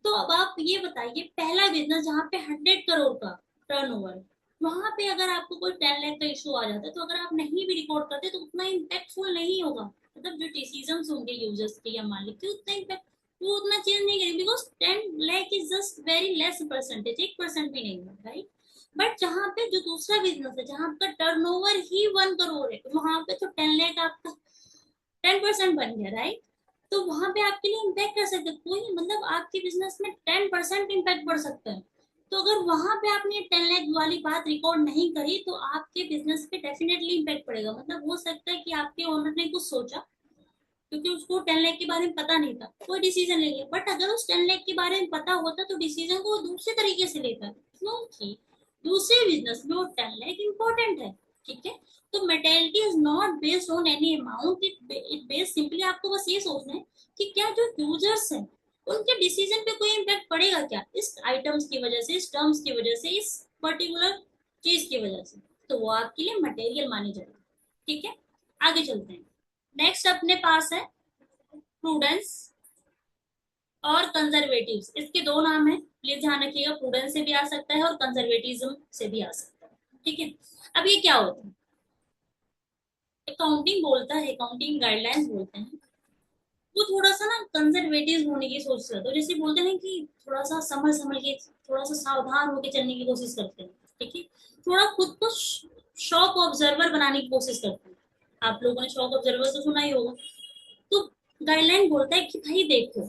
तो अब आप ये बताइए, पहला बिजनेस जहाँ पे 100 करोड़ का टर्नओवर, वहां पे अगर आपको कोई 10 लाख का इशू आ जाता है, तो अगर आप नहीं भी रिकॉर्ड करते तो उतना इम्पैक्टफुल नहीं होगा। मतलब जो डिसीजन होंगे यूजर्स के या मालिक के, उतना इम्पैक्ट वो उतना चेंज नहीं करेंगे, because 10 lakh is just very less percentage, 1% भी नहीं है, राइट? बट जहाँ पे जो दूसरा बिजनेस है जहाँ आपका टर्नओवर ही 1 करोड़ है, तो वहां पे तो 10 लाख आपका 10% बन गया, राइट? तो वहां पे आपके लिए इम्पैक्ट कर सकते हैं कोई, मतलब आपके बिजनेस में 10% इम्पैक्ट पड़ सकता है। तो अगर वहां पे आपने 10 लाख वाली बात रिकॉर्ड नहीं करी, तो आपके बिजनेस पे डेफिनेटली इम्पैक्ट पड़ेगा। मतलब हो सकता है कि आपके ओनर ने कुछ सोचा, क्योंकि उसको 10 लाख के बारे में पता नहीं था, कोई डिसीजन ले लिया, बट अगर उस 10 लाख के बारे में पता होता तो डिसीजन को वो दूसरे तरीके से लेता, क्योंकि दूसरे बिजनेस में वो 10 लाख इंपॉर्टेंट है। ठीक है, तो materiality is not based on any amount, it based simply, आपको बस ये सोचना है कि क्या जो यूजर्स हैं उनके डिसीजन पे कोई इम्पैक्ट पड़ेगा क्या, इस आइटम्स की वजह से, इस टर्म्स की वजह से, इस पर्टिकुलर चीज की वजह से, तो वो आपके लिए मटेरियल मानी जाएगी। ठीक है, आगे चलते हैं। नेक्स्ट अपने पास है प्रूडेंस और कंजर्वेटिव्स, इसके दो नाम है, प्लीज ध्यान रखिएगा, प्रूडेंस से भी आ सकता है और कंजर्वेटिज्म से भी आ सकता है। ठीक है, अब ये क्या होता है, अकाउंटिंग बोलता है, अकाउंटिंग गाइडलाइंस बोलते हैं, वो थोड़ा सा ना कंजर्वेटिव होने की सोच से, तो जैसे बोलते हैं कि थोड़ा सा संभल संभल के, थोड़ा सा सावधान होकर चलने की कोशिश करते हैं। ठीक है, थोड़ा खुद को शॉक ऑब्जर्वर बनाने की कोशिश करते हैं। आप लोगों ने शॉक ऑब्जर्वर तो सुना ही होगा। तो गाइडलाइन बोलता है कि भाई देखो,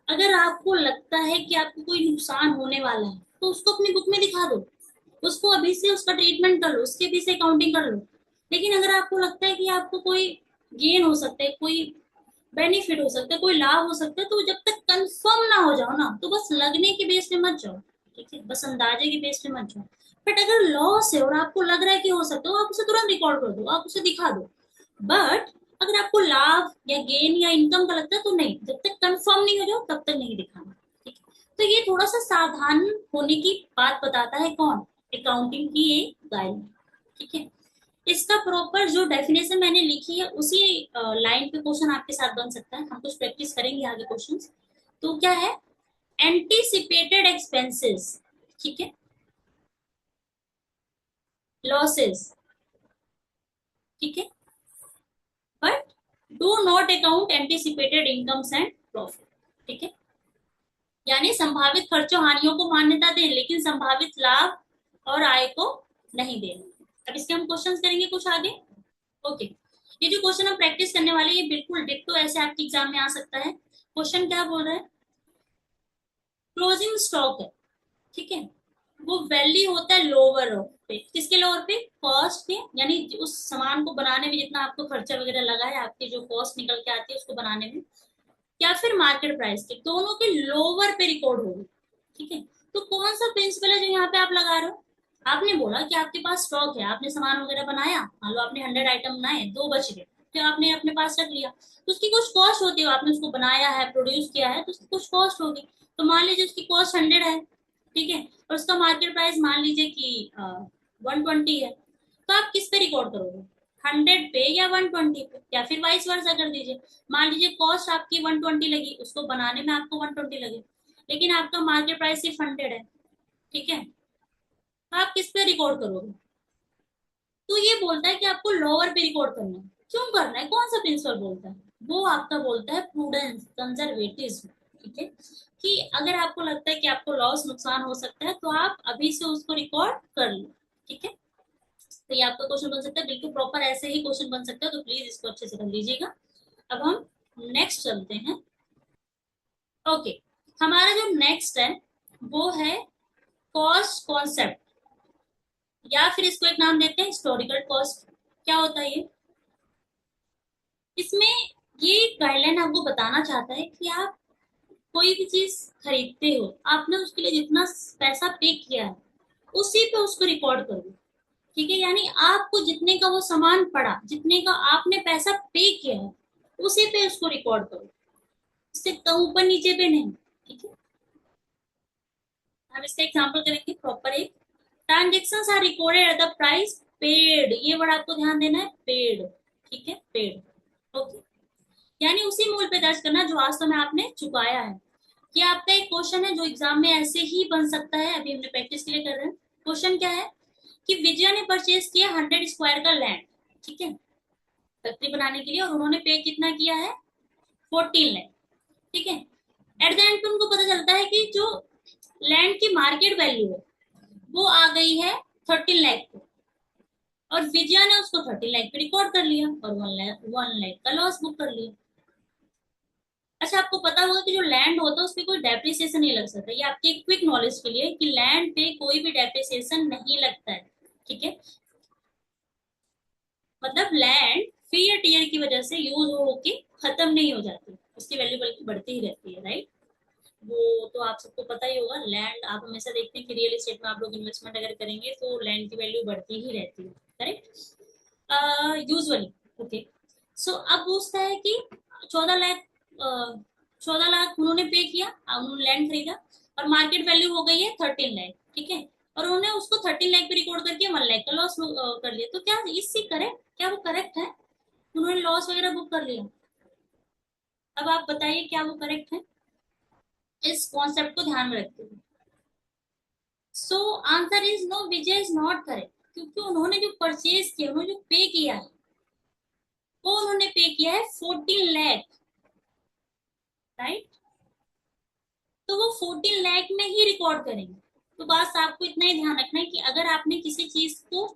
अगर आपको लगता है कि आपको कोई नुकसान होने वाला है तो उसको अपनी बुक में दिखा दो, उसको अभी से उसका ट्रीटमेंट कर लो, उसके भी से अकाउंटिंग कर लो। लेकिन अगर आपको लगता है कि आपको कोई गेन हो सकता है, कोई बेनिफिट हो सकता है, कोई लाभ हो सकता है, तो जब तक कंफर्म ना हो जाओ ना, तो बस लगने के बेस पे मत जाओ। ठीक है, बस अंदाजे के बेस पे मत जाओ। बट अगर लॉस है और आपको लग रहा है कि हो सकता है, आप उसे तुरंत रिकॉर्ड कर दो, आप उसे दिखा दो। बट अगर आपको लाभ या गेन या इनकम का लगता है तो नहीं, जब तक कंफर्म नहीं हो जाओ तब तक नहीं दिखाना। ठीक है, तो ये थोड़ा सा सावधान होने की बात बताता है कौन, अकाउंटिंग की एक गाइड। ठीक है, इसका प्रॉपर जो डेफिनेशन मैंने लिखी है उसी लाइन पे क्वेश्चन आपके साथ बन सकता है, हम कुछ प्रैक्टिस करेंगे आगे क्वेश्चंस। तो क्या है, एंटीसिपेटेड एक्सपेंसेस, ठीक है, लॉसेस, ठीक है, but do not account anticipated incomes and profit. ठीक है, यानी संभावित खर्चों हानियों को मान्यता दें लेकिन संभावित लाभ और आय को नहीं देना। अब इसके हम क्वेश्चंस करेंगे कुछ आगे। ओके, ये जो क्वेश्चन हम प्रैक्टिस करने वाले हैं ये बिल्कुल डिट्टो ऐसे आपके एग्जाम में आ सकता है। क्वेश्चन क्या बोल रहा है, क्लोजिंग स्टॉक है, ठीक है, वो वैल्यू होता है लोअर पे, किसके लोअर पे, कॉस्ट के, यानी उस सामान को बनाने में जितना आपको खर्चा वगैरह लगा है, आपकी जो कॉस्ट निकल के आती है उसको बनाने में, या फिर मार्केट प्राइस के, दोनों के लोअर पे रिकॉर्ड होगी। ठीक है, तो कौन सा प्रिंसिपल है जो यहाँ पे आप लगा रहे हो, आपने बोला कि आपके पास स्टॉक है, आपने सामान वगैरह बनाया, मान लो आपने 100 आइटम बनाए, दो बच गए, तो आपने अपने पास रख लिया, तो उसकी कुछ कॉस्ट होती है, आपने उसको बनाया है, प्रोड्यूस किया है, तो उसकी कुछ कॉस्ट होगी। तो मान लीजिए उसकी कॉस्ट 100 है, ठीक है, और उसका मार्केट प्राइस मान लीजिए कि 120 है, तो आप किस पे रिकॉर्ड करोगे, 100 पे या 120 पे, या फिर वाइस वर्सा कर दीजिए। मान लीजिए कॉस्ट आपकी 120 लगी, उसको बनाने में आपको 120 लगे, लेकिन आपका मार्केट प्राइस सिर्फ 100 है। ठीक है, तो आप किस पे रिकॉर्ड करोगे, तो ये बोलता है कि आपको लोअर पे रिकॉर्ड करना है। क्यों करना है, कौन सा प्रिंसिपल बोलता है, वो आपका बोलता है प्रूडेंस कंजर्वेटिज्म। ठीक है, कि अगर आपको लगता है कि आपको लॉस नुकसान हो सकता है तो आप अभी से उसको रिकॉर्ड कर लो। ठीक है, तो ये आपका क्वेश्चन बन सकता है, बिल्कुल प्रॉपर ऐसे ही क्वेश्चन बन सकता है, तो प्लीज इसको अच्छे से कर लीजिएगा। अब हम नेक्स्ट चलते हैं। ओके, हमारा जो नेक्स्ट है वो है कॉस्ट कॉन्सेप्ट, या फिर इसको एक नाम देते हैं हिस्टोरिकल कॉस्ट। क्या होता है ये, इसमें ये गाइडलाइन आपको बताना चाहता है कि आप कोई भी चीज खरीदते हो, आपने उसके लिए जितना पैसा पे किया है उसी पे उसको रिकॉर्ड करो। ठीक है, यानी आपको जितने का वो सामान पड़ा, जितने का आपने पैसा पे किया है उसी पे उसको रिकॉर्ड करो, इससे कम ऊपर नीचे पे नहीं। ठीक है, हम इसका एग्जांपल करेंगे प्रॉपर एक, transaction are recorded at the price paid, ये वर्ड आपको ध्यान देना है, पेड। ठीक है, पेड। ओके, यानी उसी मूल्य पे दर्ज करना जो वास्तव में आपने चुकाया है। ये आपका एक क्वेश्चन है जो एग्जाम में ऐसे ही बन सकता है, अभी हमने प्रैक्टिस के लिए कर रहे हैं। क्वेश्चन क्या है कि विजय ने परचेज किया 100 स्क्वायर का लैंड, ठीक है, फैक्ट्री बनाने के लिए, और उन्होंने पे कितना किया है, 14 लाख। ठीक है, एट द एंड पे उनको पता चलता है कि जो लैंड की मार्केट वैल्यू है वो आ गई है 13 लाख को, और विजया ने उसको 13 लाख पे रिकॉर्ड कर लिया और 1 लाख का लॉस बुक कर लिया। अच्छा, आपको पता होगा कि जो लैंड होता है उस पर कोई डेप्रिसिएशन नहीं लग सकता, ये आपके क्विक नॉलेज के लिए कि लैंड पे कोई भी डेप्रिसिएशन नहीं लगता है। ठीक है, मतलब लैंड फीयर टीयर की वजह से यूज हो के खत्म नहीं हो जाती, उसकी वैल्यू बल्कि बढ़ती ही रहती है, राइट। वो तो आप सबको पता ही होगा, लैंड आप हमेशा देखते हैं कि रियल एस्टेट में आप लोग इन्वेस्टमेंट अगर करेंगे तो लैंड की वैल्यू बढ़ती ही रहती है, करेक्ट, यूजुअली। ओके, सो अब पूछता है कि 14 लाख, 14 लाख उन्होंने पे किया, उन्होंने लैंड खरीदा, और मार्केट वैल्यू हो गई है 13 लाख। ठीक है, और उन्होंने उसको 13 लाख पे रिकॉर्ड करके 1 लाख का लॉस कर लिया, तो क्या इससे करेक्ट, क्या वो करेक्ट है, उन्होंने लॉस वगैरह बुक कर लिया। अब आप बताइए क्या वो करेक्ट है। इस कॉन्सेप्ट को ध्यान में रखते हुए। So answer is no, Vijay is not correct, क्योंकि उन्होंने जो परचेज किया, उन्होंने जो पे किया है, वो उन्होंने पे किया है 14 लाख, राइट। तो वो 14 लाख में ही रिकॉर्ड करेंगे। तो बस आपको इतना ही ध्यान रखना है कि अगर आपने किसी चीज को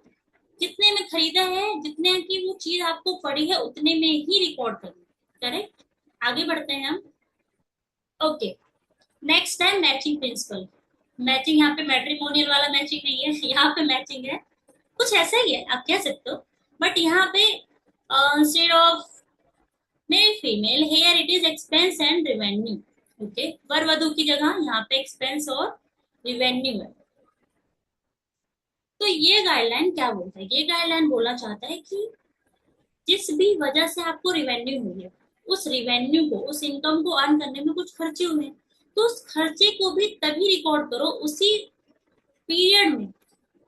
जितने में खरीदा है, जितने की वो चीज आपको पड़ी है, उतने में ही रिकॉर्ड करना, करेक्ट। आगे बढ़ते हैं हम। ओके, नेक्स्ट है मैचिंग प्रिंसिपल। मैचिंग यहाँ पे मैट्रिमोनियल वाला मैचिंग नहीं है, यहाँ पे मैचिंग है कुछ ऐसा ही है, आप कह सकते हो। बट यहाँ पे instead of male female, here it is expense and revenue. Okay, वर वधु की जगह यहाँ पे एक्सपेंस और रिवेन्यू है। तो ये गाइडलाइन क्या बोलता है? ये गाइडलाइन बोलना चाहता है कि जिस भी वजह से आपको रिवेन्यू हुई है, उस रिवेन्यू को, उस इनकम को अर्न करने में कुछ खर्चे हुए हैं, तो उस खर्चे को भी तभी रिकॉर्ड करो, उसी पीरियड में,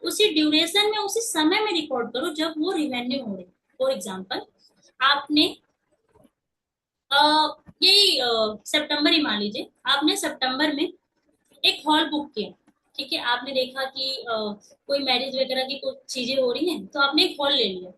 उसी ड्यूरेशन में, उसी समय में रिकॉर्ड करो जब वो रिवेन्यू हो रही। फॉर एग्जाम्पल, आपने यही सितंबर ही मान लीजिए, आपने सितंबर में एक हॉल बुक किया, ठीक है। आपने देखा कि कोई मैरिज वगैरह की कुछ चीजें हो रही हैं, तो आपने एक हॉल ले लिया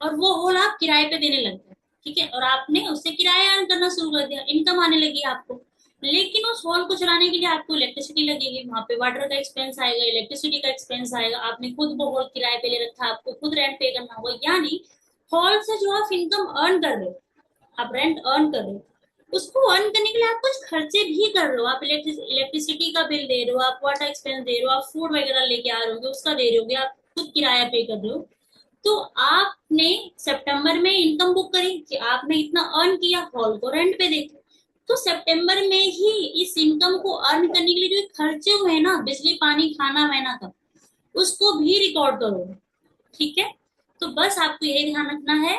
और वो हॉल आप किराए पे देने लग गए, ठीक है। और आपने उससे किराया अर्न करना शुरू कर दिया, इनकम आने लगी आपको। लेकिन उस हॉल को चलाने के लिए आपको इलेक्ट्रिसिटी लगेगी, वहां पे वाटर का एक्सपेंस आएगा, इलेक्ट्रिसिटी का एक्सपेंस आएगा, आपने खुद वो हॉल किराए पे ले रखा है, आपको खुद रेंट पे करना होगा। यानी हॉल से जो आप इनकम अर्न कर रहे हो, आप रेंट अर्न कर रहे हो, उसको अर्न करने के लिए आप कुछ खर्चे भी कर रहे हो। आप इलेक्ट्रिसिटी का बिल दे रहे हो, आप वाटर एक्सपेंस दे रहे हो, आप फूड वगैरह लेके आ रहे हो उसका दे रहे हो, आप खुद किराया पे कर रहे हो। तो आपने सितंबर में इनकम बुक करी कि आपने इतना अर्न किया, हॉल को रेंट पे दे, तो सितंबर में ही इस इनकम को अर्न करने के लिए जो खर्चे हुए हैं ना, बिजली पानी खाना वाना का, उसको भी रिकॉर्ड करो, ठीक है। तो बस आपको यही ध्यान रखना है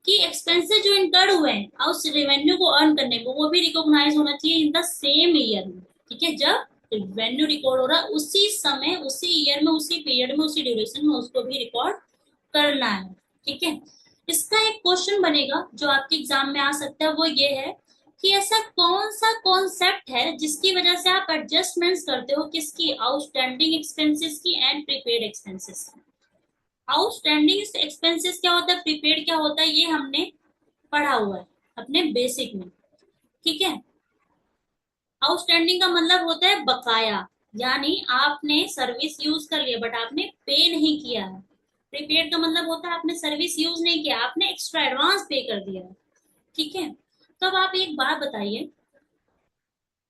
कि एक्सपेंसेस जो इनकर्ड हुए हैं और उस रेवेन्यू को अर्न करने में, वो भी रिकॉग्नाइज होना चाहिए इन द सेम ईयर में, ठीक है। जब रेवेन्यू रिकॉर्ड हो रहा है उसी समय, उसी ईयर में, उसी पीरियड में, उसी ड्यूरेशन में उसको भी रिकॉर्ड करना है, ठीक है। इसका एक क्वेश्चन बनेगा जो आपके एग्जाम में आ सकता है, वो ये है कि ऐसा कौन सा कॉन्सेप्ट है जिसकी वजह से आप एडजस्टमेंट्स करते हो, किसकी? आउटस्टैंडिंग एक्सपेंसेस की and prepaid expenses. Outstanding expenses क्या होता है, प्रीपेड क्या होता है, ये हमने पढ़ा हुआ है अपने बेसिक में, ठीक है। आउटस्टैंडिंग का मतलब होता है बकाया, यानी आपने सर्विस यूज कर लिया बट आपने पे नहीं किया है। प्रीपेड का मतलब होता है आपने सर्विस यूज नहीं किया, आपने एक्स्ट्रा एडवांस पे कर दिया है, ठीक है। तो अब आप एक बात बताइए,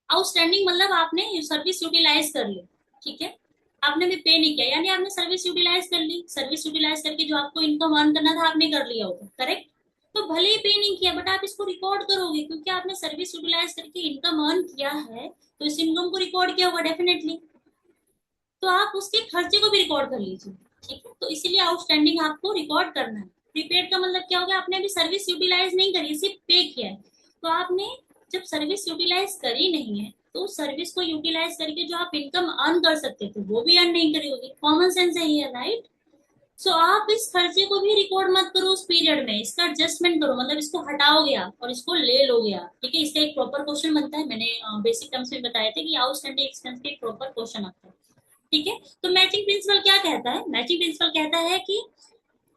आउटस्टैंडिंग मतलब आपने सर्विस यूटिलाइज कर ली, ठीक है, आपने भी पे नहीं किया, यानी आपने सर्विस यूटिलाइज कर ली, सर्विस यूटिलाइज करके जो आपको इनकम अर्न करना था आपने कर लिया होगा, करेक्ट। तो भले ही पे नहीं किया बट आप इसको रिकॉर्ड करोगे, क्योंकि आपने सर्विस यूटिलाइज करके इनकम अर्न किया है, तो इस इनकम को रिकॉर्ड किया होगा डेफिनेटली। तो आप उसके खर्चे को भी रिकॉर्ड कर लीजिए, ठीक है। तो इसीलिए आउटस्टैंडिंग आपको रिकॉर्ड करना है। प्रीपेड का मतलब क्या हो गया, आपने अभी सर्विस यूटिलाइज नहीं करी, सिर्फ पे किया है। तो आपने जब सर्विस यूटिलाइज करी नहीं है, तो सर्विस को यूटिलाइज करके जो आप इनकम अर्न कर सकते थे वो भी अर्न नहीं करी होगी, कॉमन सेंस यही है, राइट। सो आप इस खर्चे को भी रिकॉर्ड मत करो उस पीरियड में, इसका एडजस्टमेंट करो, मतलब इसको हटाओगे आप और इसको ले लोगे आप, ठीक है। इसका एक प्रॉपर क्वेश्चन बनता है, मैंने बेसिक टर्म्स में बताया था कि आउटस्टैंडिंग एक्सपेंस का एक प्रॉपर क्वेश्चन आता है, ठीक है। तो मैचिंग प्रिंसिपल क्या कहता है? मैचिंग प्रिंसिपल कहता है कि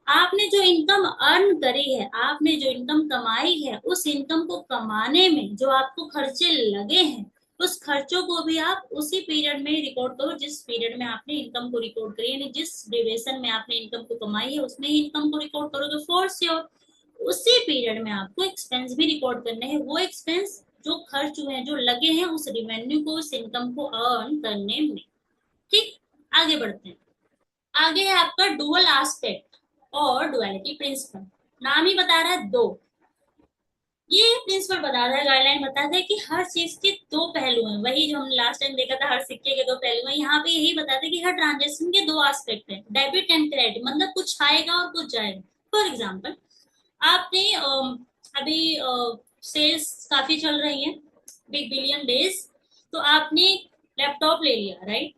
आपने जो इनकम अर्न करी है, आपने जो इनकम कमाई है, उस इनकम को कमाने में जो आपको खर्चे लगे हैं, उस खर्चों को भी आप उसी पीरियड में रिकॉर्ड करो जिस पीरियड में आपने इनकम को रिकॉर्ड करी, यानी जिस ड्यूरेशन में आपने इनकम को कमाई है उसमें ही इनकम को रिकॉर्ड करोगे फॉर श्योर। उसी पीरियड में आपको एक्सपेंस भी रिकॉर्ड करने हैं, वो एक्सपेंस जो खर्च हुए हैं, जो लगे हैं उस रिवेन्यू को, उस इनकम को अर्न करने में, ठीक। आगे बढ़ते हैं। आगे है आपका डुअल एस्पेक्ट और डुअलिटी प्रिंसिपल। नाम ही बता रहा है दो, ये प्रिंसिपल बता रहा है, गाइडलाइन बता रहा है कि हर चीज के दो पहलू हैं, वही जो हमने लास्ट टाइम देखा था, हर सिक्के के दो पहलू हैं। यहाँ पे यही बताते हैं कि हर ट्रांजेक्शन के दो एस्पेक्ट है, डेबिट एंड क्रेडिट, मतलब कुछ आएगा और कुछ जाएगा। फॉर एग्जाम्पल, आपने अभी सेल्स काफी चल रही है, बिग बिलियन डेज, तो आपने लैपटॉप ले लिया, राइट।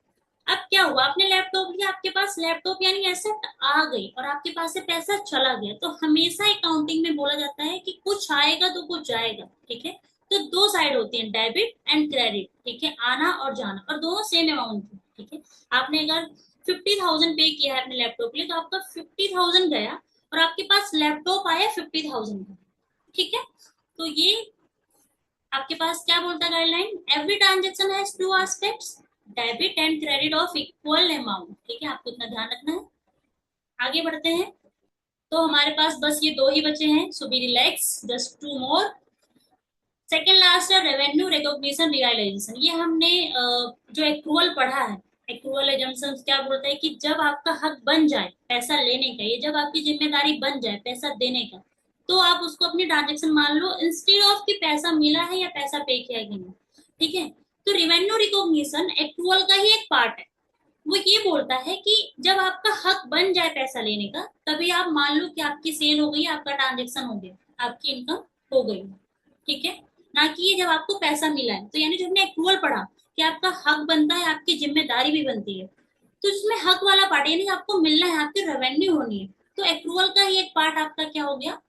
अब क्या हुआ, आपने लैपटॉप लिया, आपके पास लैपटॉप यानी एसेट आ गई और आपके पास से पैसा चला गया। तो हमेशा अकाउंटिंग में बोला जाता है कि कुछ आएगा तो कुछ जाएगा, ठीक है। तो दो साइड होती है, डेबिट एंड क्रेडिट, ठीक है, आना और जाना, और दोनों सेम अमाउंट की, ठीक है। आपने अगर 50,000 पे किया है अपने लैपटॉप के लिए, तो आपका 50,000 गया और आपके पास लैपटॉप आया 50,000 का, ठीक है। तो ये आपके पास क्या बोलता है guideline, every transaction has two aspects, debit and credit of equal amount, ठीक है, आपको इतना ध्यान रखना है। आगे बढ़ते हैं। तो हमारे पास बस ये दो ही बचे हैं, so be relax, just two more. Second last है रेवेन्यू रिकॉग्निशन रियलाइजेशन। ये हमने जो एक्रूअल पढ़ा है, एक्रूअल एजम्पशन क्या बोलता है कि जब आपका हक बन जाए पैसा लेने का, ये जब आपकी जिम्मेदारी बन जाए पैसा देने का, तो आप उसको अपनी ट्रांजेक्शन मान लो, इंस्टेड ऑफ कि पैसा मिला है या पैसा पे किया है कि नहीं, ठीक है। तो रिवेन्यू रिकॉग्निशन एक्रूअल का ही एक पार्ट है। वो ये बोलता है कि जब आपका हक बन जाए पैसा लेने का, तभी आप मान लो कि आपकी सेल हो गई, आपका ट्रांजेक्शन हो गया, आपकी इनकम हो गई, ठीक है। ना कि ये जब आपको पैसा मिला है। तो यानी जो हमने एक्रूअल पढ़ा कि आपका हक बनता है, आपकी जिम्मेदारी भी बनती है, तो इसमें हक वाला पार्ट यानी आपको मिलना है, आपकी रेवेन्यू होनी है, तो एक्रूअल का ही एक पार्ट आपका क्या हो गया,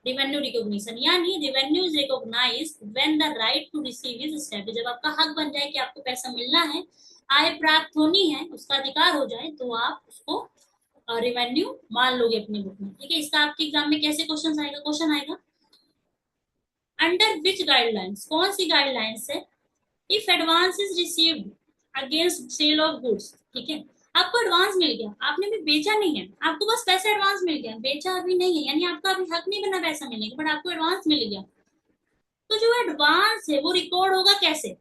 रेवेन्यू रिकॉग्निशन। यानी revenue is recognized when the right to receive is established, जब आपका हक बन जाए कि आपको पैसा मिलना है, आय प्राप्त होनी है, उसका अधिकार हो जाए, तो आप उसको रेवेन्यू मान लोगे अपनी बुक में, ठीक है। इसका आपके एग्जाम में कैसे क्वेश्चन आएगा, अंडर विच गाइडलाइंस, कौन सी गाइडलाइंस है, if advance is received against sale of goods, ठीक है। आपको एडवांस मिल गया, आपने भी बेचा नहीं है, आपको बस पैसा एडवांस मिल गया, बेचा अभी नहीं है, यानी आपका अभी हक नहीं बना पैसा मिलने का, बट आपको एडवांस मिल गया। तो जो एडवांस है वो रिकॉर्ड होगा कैसे,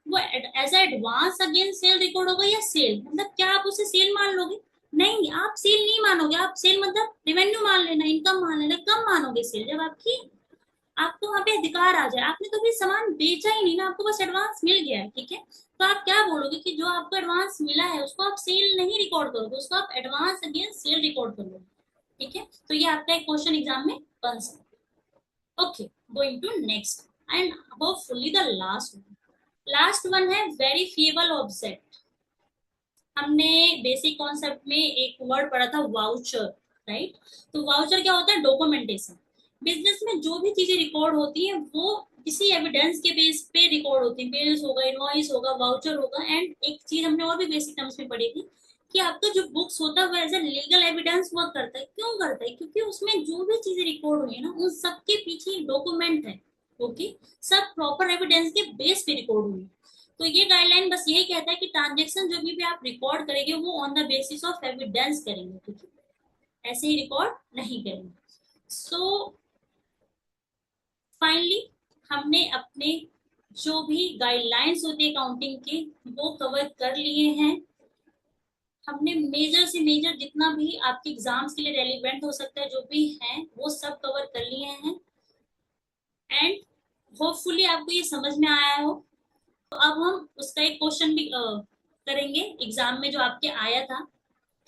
वो as advance against sale record होगा या सेल, मतलब क्या आप उसे सेल मान लोगे, नहीं, आप सेल नहीं मानोगे, आप सेल मतलब रेवेन्यू मान लेना, इनकम मान लेना, कम मानोगे सेल, जब आपकी आपको वहां पे अधिकार आ जाए, आपने तो भी सामान बेचा ही नहीं ना, आपको बस एडवांस मिल गया है, ठीक है। तो आप क्या बोलोगे कि जो आपको एडवांस मिला है उसको आप सेल नहीं रिकॉर्ड करोगे, उसको आप एडवांस अगेंस्ट सेल रिकॉर्ड करोगे, ठीक है। तो ये आपका एक क्वेश्चन एग्जाम में बन सकता है। Okay, going to next and hopefully the last one है वेरीफिएबल ऑब्जेक्ट। हमने बेसिक कॉन्सेप्ट में एक वर्ड पढ़ा था वाउचर, राइट। तो वाउचर क्या होता है, डॉक्यूमेंटेशन। बिजनेस में जो भी चीजें रिकॉर्ड होती है वो किसी एविडेंस के बेस पे रिकॉर्ड होती है, बिल्स होगा, इनवॉइस होगा, वाउचर होगा। एंड एक चीज हमने और भी बेसिक टर्म्स में पढ़ी थी कि आपका जो बुक्स होता है वो as a legal evidence work करता है। क्यों करता है, क्योंकि उसमें जो भी चीजें रिकॉर्ड हुई है ना, उन सबके पीछे डॉक्यूमेंट है, ओके, सब प्रॉपर एविडेंस के बेस पे रिकॉर्ड हुई है। तो ये गाइडलाइन बस यही कहता है कि ट्रांजेक्शन जो भी आप रिकॉर्ड करेंगे वो on the basis of evidence करेंगे, ठीक है, ऐसे ही रिकॉर्ड नहीं करेंगे। सो फाइनली हमने अपने जो भी गाइडलाइंस होती है अकाउंटिंग की वो कवर कर लिए हैं। हमने मेजर से मेजर जितना भी आपके एग्जाम्स के लिए रेलिवेंट हो सकता है जो भी है वो सब कवर कर लिए हैं। एंड होपफुली आपको ये समझ में आया हो। तो अब हम उसका एक क्वेश्चन भी करेंगे एग्जाम में जो आपके आया था,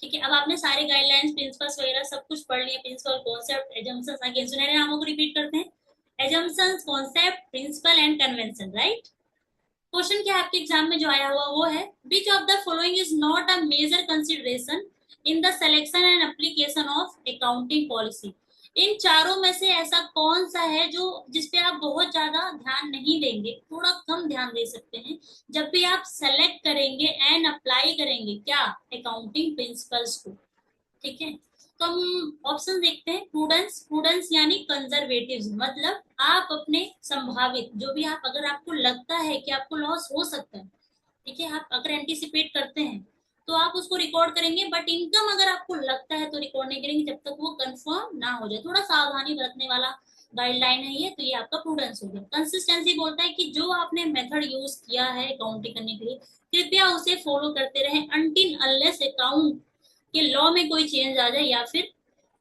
ठीक है। अब आपने सारे गाइडलाइंस प्रिंसिपल्स वगैरह सब कुछ पढ़ लिया, प्रिंसिपल कॉन्सेप्ट एजम्पशंस, अगेन सुनहरे नामों को रिपीट करते हैं, assumptions concept principle and convention, right. Question क्या आपके एग्जाम में जो आया हुआ वो है, which of the following is not a major consideration in the selection and application of accounting policy. इन चारों में से ऐसा कौन सा है जो जिसपे आप बहुत ज्यादा ध्यान नहीं देंगे, थोड़ा कम ध्यान दे सकते हैं जब भी आप सेलेक्ट करेंगे एंड अप्लाई करेंगे क्या, अकाउंटिंग प्रिंसिपल्स को, ठीक है। तो हम ऑप्शन देखते हैं, प्रूडेंस, प्रूडेंस यानी कंजर्वेटिव, मतलब आप अपने संभावित जो भी आप अगर आपको लगता है कि आपको लॉस हो सकता है, ठीक है, आप अगर एंटीसिपेट करते हैं तो आप उसको रिकॉर्ड करेंगे, बट इनकम अगर आपको लगता है तो रिकॉर्ड नहीं करेंगे जब तक वो कंफर्म ना हो जाए। थोड़ा सावधानी बरतने वाला गाइडलाइन है ये, तो ये आपका प्रूडेंस हो गया। कंसिस्टेंसी बोलता है कि जो आपने मेथड यूज किया है अकाउंटिंग करने के लिए कृपया उसे फॉलो करते रहे अनटिल अनलेस अकाउंट कि लॉ में कोई चेंज आ जाए या फिर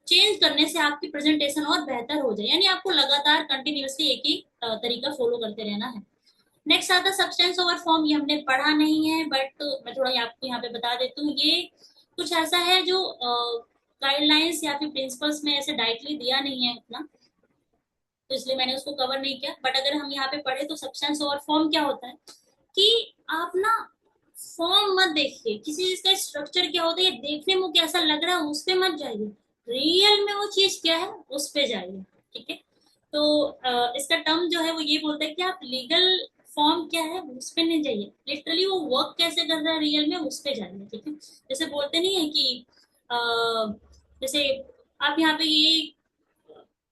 चेंज करने से आपकी प्रेजेंटेशन और बेहतर हो जाए, यानी आपको लगातार कंटिन्यूसली एक ही तरीका फॉलो करते रहना है। नेक्स्ट आता है सब्सटेंस ओवर फॉर्म, ये हमने पढ़ा नहीं है बट मैं थोड़ा आपको यहाँ पे बता देती हूँ। ये कुछ ऐसा है जो गाइडलाइंस या फिर प्रिंसिपल्स में ऐसे डायरेक्टली दिया नहीं है उतना, तो इसलिए मैंने उसको कवर नहीं किया। बट अगर हम यहाँ पे पढ़े तो सब्सटेंस ओवर फॉर्म क्या होता है कि आप ना फॉर्म मत देखिए, किसी चीज का स्ट्रक्चर क्या होता है, ये देखने में कैसा लग रहा है उस पे मत जाइए, रियल में वो चीज क्या है उस पे जाइए, ठीक है। तो इसका टर्म जो है वो ये बोलता है कि आप लीगल फॉर्म क्या है उस पे नहीं जाइए, लिटरली वो वर्क कैसे कर रहा है रियल में उस पे जाइए, ठीक है। जैसे बोलते नहीं है कि अ, जैसे आप यहाँ पे ये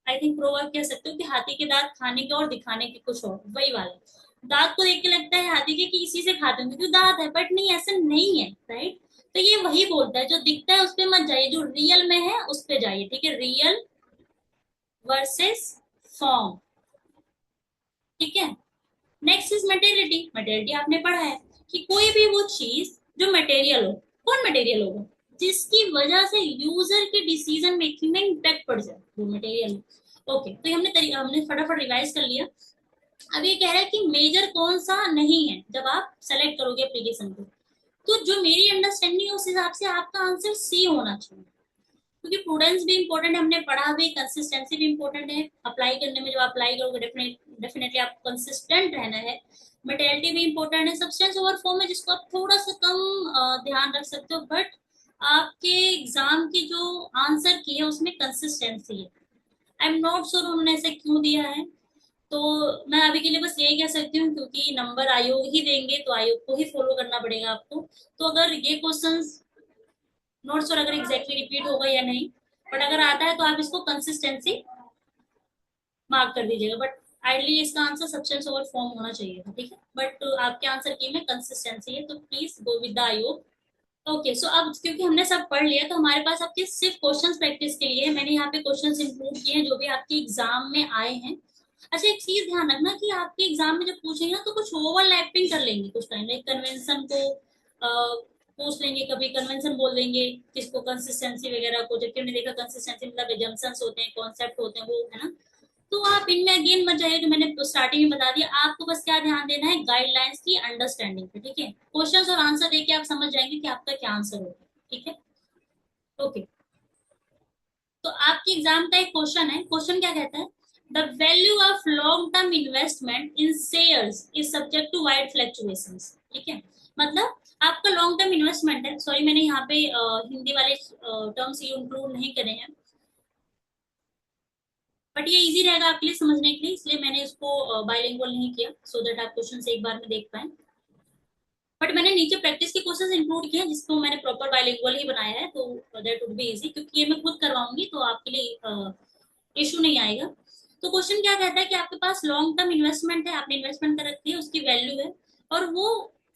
आई थिंक प्रोवर्ब कह सकते हो कि हाथी के दांत खाने के और दिखाने के कुछ और, वही वाला। दांत को देख के लगता है हाथी के कि इसी से खाते होंगे क्योंकि दांत है, बट नहीं, ऐसा नहीं है, राइट। तो ये वही बोलता है, जो दिखता है उस पे मत जाइए, जो रियल में है उस पे जाइए, ठीक है। रियल वर्सेस फॉर्म, ठीक है। Next is materiality. मटेरियलिटी आपने पढ़ा है कि कोई भी वो चीज जो मटेरियल हो, कौन मटेरियल होगा, जिसकी वजह से यूजर के डिसीजन मेकिंग में इम्पैक्ट पड़ जाए, वो मटेरियल। ओके, तो ये हमने फटाफट रिवाइज कर लिया। अब ये कह रहा है कि मेजर कौन सा नहीं है जब आप सेलेक्ट करोगे एप्लीकेशन को। तो जो मेरी अंडरस्टैंडिंग है उस हिसाब से आपका आंसर सी होना चाहिए, क्योंकि प्रूडेंस भी इंपॉर्टेंट है, हमने पढ़ा भी, कंसिस्टेंसी भी इंपॉर्टेंट है। अप्लाई करने में, जब अप्लाई करोगे डेफिनेटली आपको कंसिस्टेंट रहना है। मटेरियलिटी भी इंपॉर्टेंट है। सब्सटेंस ओवर फॉर्म है जिसको आप थोड़ा सा कम ध्यान रख सकते हो, बट आपके एग्जाम की जो आंसर की है उसमें कंसिस्टेंसी है। आई एम नॉट श्योर उन्होंने ऐसे क्यों दिया है, तो मैं अभी के लिए बस यही कह सकती हूँ, क्योंकि नंबर आयोग ही देंगे तो आयोग को ही फॉलो करना पड़ेगा आपको। तो अगर ये क्वेश्चंस, नॉट श्योर अगर एग्जैक्टली रिपीट होगा या नहीं, बट अगर आता है तो आप इसको कंसिस्टेंसी मार्क कर दीजिएगा। बट आइडली इसका आंसर सब्सटेंस ओवर फॉर्म होना चाहिए था, ठीक है। बट आपके आंसर की में कंसिस्टेंसी है, तो प्लीज गो विद द आयोग। ओके, सो अब क्योंकि हमने सब पढ़ लिया तो हमारे पास आपके सिर्फ क्वेश्चंस प्रैक्टिस के लिए है। मैंने यहाँ पे क्वेश्चंस इंक्लूड किए हैं जो भी आपके एग्जाम में आए हैं। अच्छा, एक चीज ध्यान रखना कि आपके एग्जाम में जब पूछेंगे ना तो कुछ ओवरलैपिंग कर लेंगे कुछ टाइम, लाइक कन्वेंशन को पूछ लेंगे, कभी कन्वेंशन बोल देंगे किसको, कंसिस्टेंसी वगैरह को, जबकि हमने देखा कंसिस्टेंसी मतलब एजम्पशंस होते हैं, कॉन्सेप्ट होते हैं, वो है ना। तो आप इनमें अगेन मत जाइए, जो मैंने स्टार्टिंग में बता दिया। आपको बस क्या ध्यान देना है, गाइडलाइंस की अंडरस्टैंडिंग पे, ठीक है। क्वेश्चंस और आंसर देके आप समझ जाएंगे कि आपका क्या आंसर होगा, ठीक है। ओके, तो आपके एग्जाम का एक क्वेश्चन है। क्वेश्चन क्या कहता है, the value of long term investment in shares is subject to wide fluctuations, ठीक है। मतलब आपका लॉन्ग टर्म इन्वेस्टमेंट है, सॉरी मैंने यहाँ पे हिंदी वाले टर्म्स इंक्लूड नहीं करे हैं, बट ये इजी रहेगा आपके लिए समझने के लिए, इसलिए मैंने इसको बाइलिंगुअल नहीं किया, सो दैट आप क्वेश्चन से एक बार में देख पाए। बट मैंने नीचे प्रैक्टिस के क्वेश्चंस इंक्लूड किए हैं जिसको मैंने प्रॉपर बाइलिंगुअल ही बनाया है, तो दैट वुड बी इजी, क्योंकि ये मैं खुद करवाऊंगी तो आपके लिए इशू नहीं आएगा। तो क्वेश्चन क्या कहता है कि आपके पास लॉन्ग टर्म इन्वेस्टमेंट है, आपने इन्वेस्टमेंट कर रखी है, उसकी वैल्यू है और वो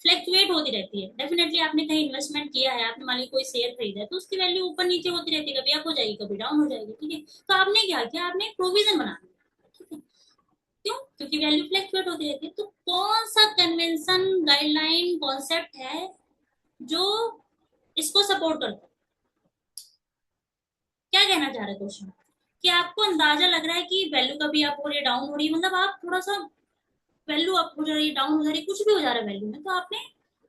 फ्लक्चुएट होती रहती है। डेफिनेटली आपने कहीं इन्वेस्टमेंट किया है, आपने मान ली कोई शेयर खरीदा है, तो उसकी वैल्यू ऊपर नीचे होती रहती है, कभी अप हो जाएगी कभी डाउन हो जाएगी, ठीक है। तो आपने क्या किया, आपने एक प्रोविजन बना दिया, ठीक है। क्यों, क्योंकि वैल्यू फ्लक्चुएट होती रहती है। तो कौन सा कन्वेंशन गाइडलाइन कॉन्सेप्ट है जो इसको सपोर्ट करता है, क्या कहना चाह रहे हैं क्वेश्चन, कि आपको अंदाजा लग रहा है कि वैल्यू कभी अप हो रही है, डाउन हो रही है, मतलब आप थोड़ा सा वैल्यू अप हो जा रही है, डाउन हो जा रही है, कुछ भी हो जा रहा है वैल्यू में, तो आपने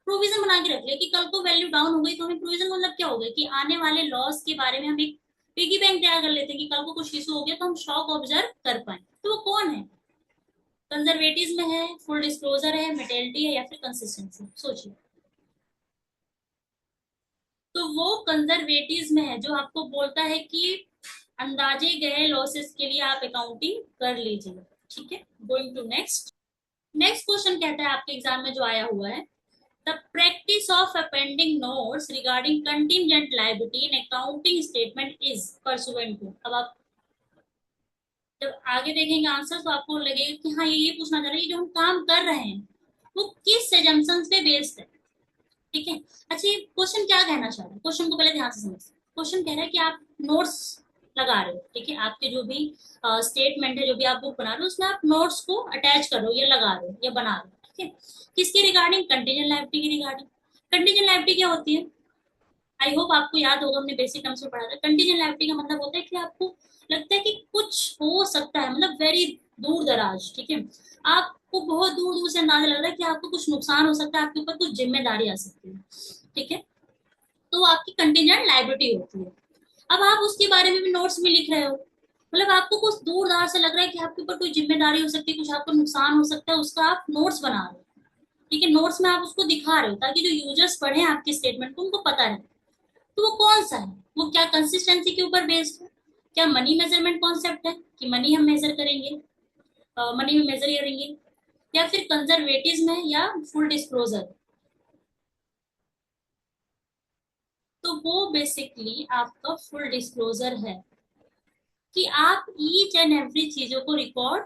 प्रोविजन बना के रख लिया कि कल को वैल्यू डाउन हो गई तो हमें प्रोविजन, मतलब क्या हो गया कि आने वाले लॉस के बारे में हम एक पिगी बैंक तैयार कर लेते हैं कि कल को कुछ इशू हो गया तो हम शॉक ऑब्जर्व कर पाए। तो वो कौन है, कंजर्वेटिव में है, फुल डिस्क्लोजर है, मेटेरियलिटी है, या फिर कंसिस्टेंसी, सोचिए। तो वो कंजर्वेटिव में है जो आपको बोलता है कि अंदाजे गए लॉसेस के लिए आप अकाउंटिंग कर लीजिए, ठीक है। Going to next. Next question कहता है आपके एग्जाम में जो आया हुआ है, the practice of appending notes regarding contingent liability in accounting statement is pursuant to. अब आप जब आगे देखेंगे आंसर तो आपको लगेगा कि हाँ ये पूछना चाह रहे हैं, जो हम काम कर रहे हैं वो किस एजम्पशन पे बेस्ड है, ठीक है। अच्छा, ये क्वेश्चन क्या कहना चाह रहा है, क्वेश्चन को पहले ध्यान से समझते हैं। क्वेश्चन कह रहा है कि आप नोट्स लगा रहे हो, ठीक है, आपके जो भी स्टेटमेंट है, जो भी आप बुक बना रहे हो, उसमें आप नोट्स को अटैच कर रहे हो या लगा रहे हो या बना रहे हो, ठीक है। किसके रिगार्डिंग, कंटीजेंट लायबिलिटी की रिगार्डिंग। कंटीजेंट लायबिलिटी क्या होती है, आई होप आपको याद होगा, हमने बेसिक टर्म्स में पढ़ा था। कंटीजेंट लायबिलिटी का मतलब होता है कि आपको लगता है कि कुछ हो सकता है, मतलब वेरी दूर दराज, ठीक है। आपको बहुत दूर दूर से अंदाजा लग रहा है कि आपको कुछ नुकसान हो सकता है, आपके ऊपर कुछ जिम्मेदारी आ सकती है, ठीक है। तो वो आपकी कंटीजेंट लायबिलिटी होती है। अब आप उसके बारे में भी नोट्स में लिख रहे हो, मतलब आपको कुछ दूर दराज से लग रहा है कि आपके ऊपर कोई जिम्मेदारी हो सकती है, कुछ आपको नुकसान हो सकता है, उसका आप नोट्स बना रहे हो, ठीक है। नोट्स में आप उसको दिखा रहे हो ताकि जो यूजर्स पढ़े आपके स्टेटमेंट को उनको पता है। तो वो कौन सा है, वो क्या कंसिस्टेंसी के ऊपर बेस्ड है, क्या मनी मेजरमेंट कॉन्सेप्ट है कि मनी हम मेजर करेंगे, मनी में मेजर करेंगे, या फिर कंजर्वेटिज्म है या फुल डिस्क्लोजर। तो वो बेसिकली आपका फुल डिस्क्लोजर है कि आप ईच एंड एवरी चीजों को रिकॉर्ड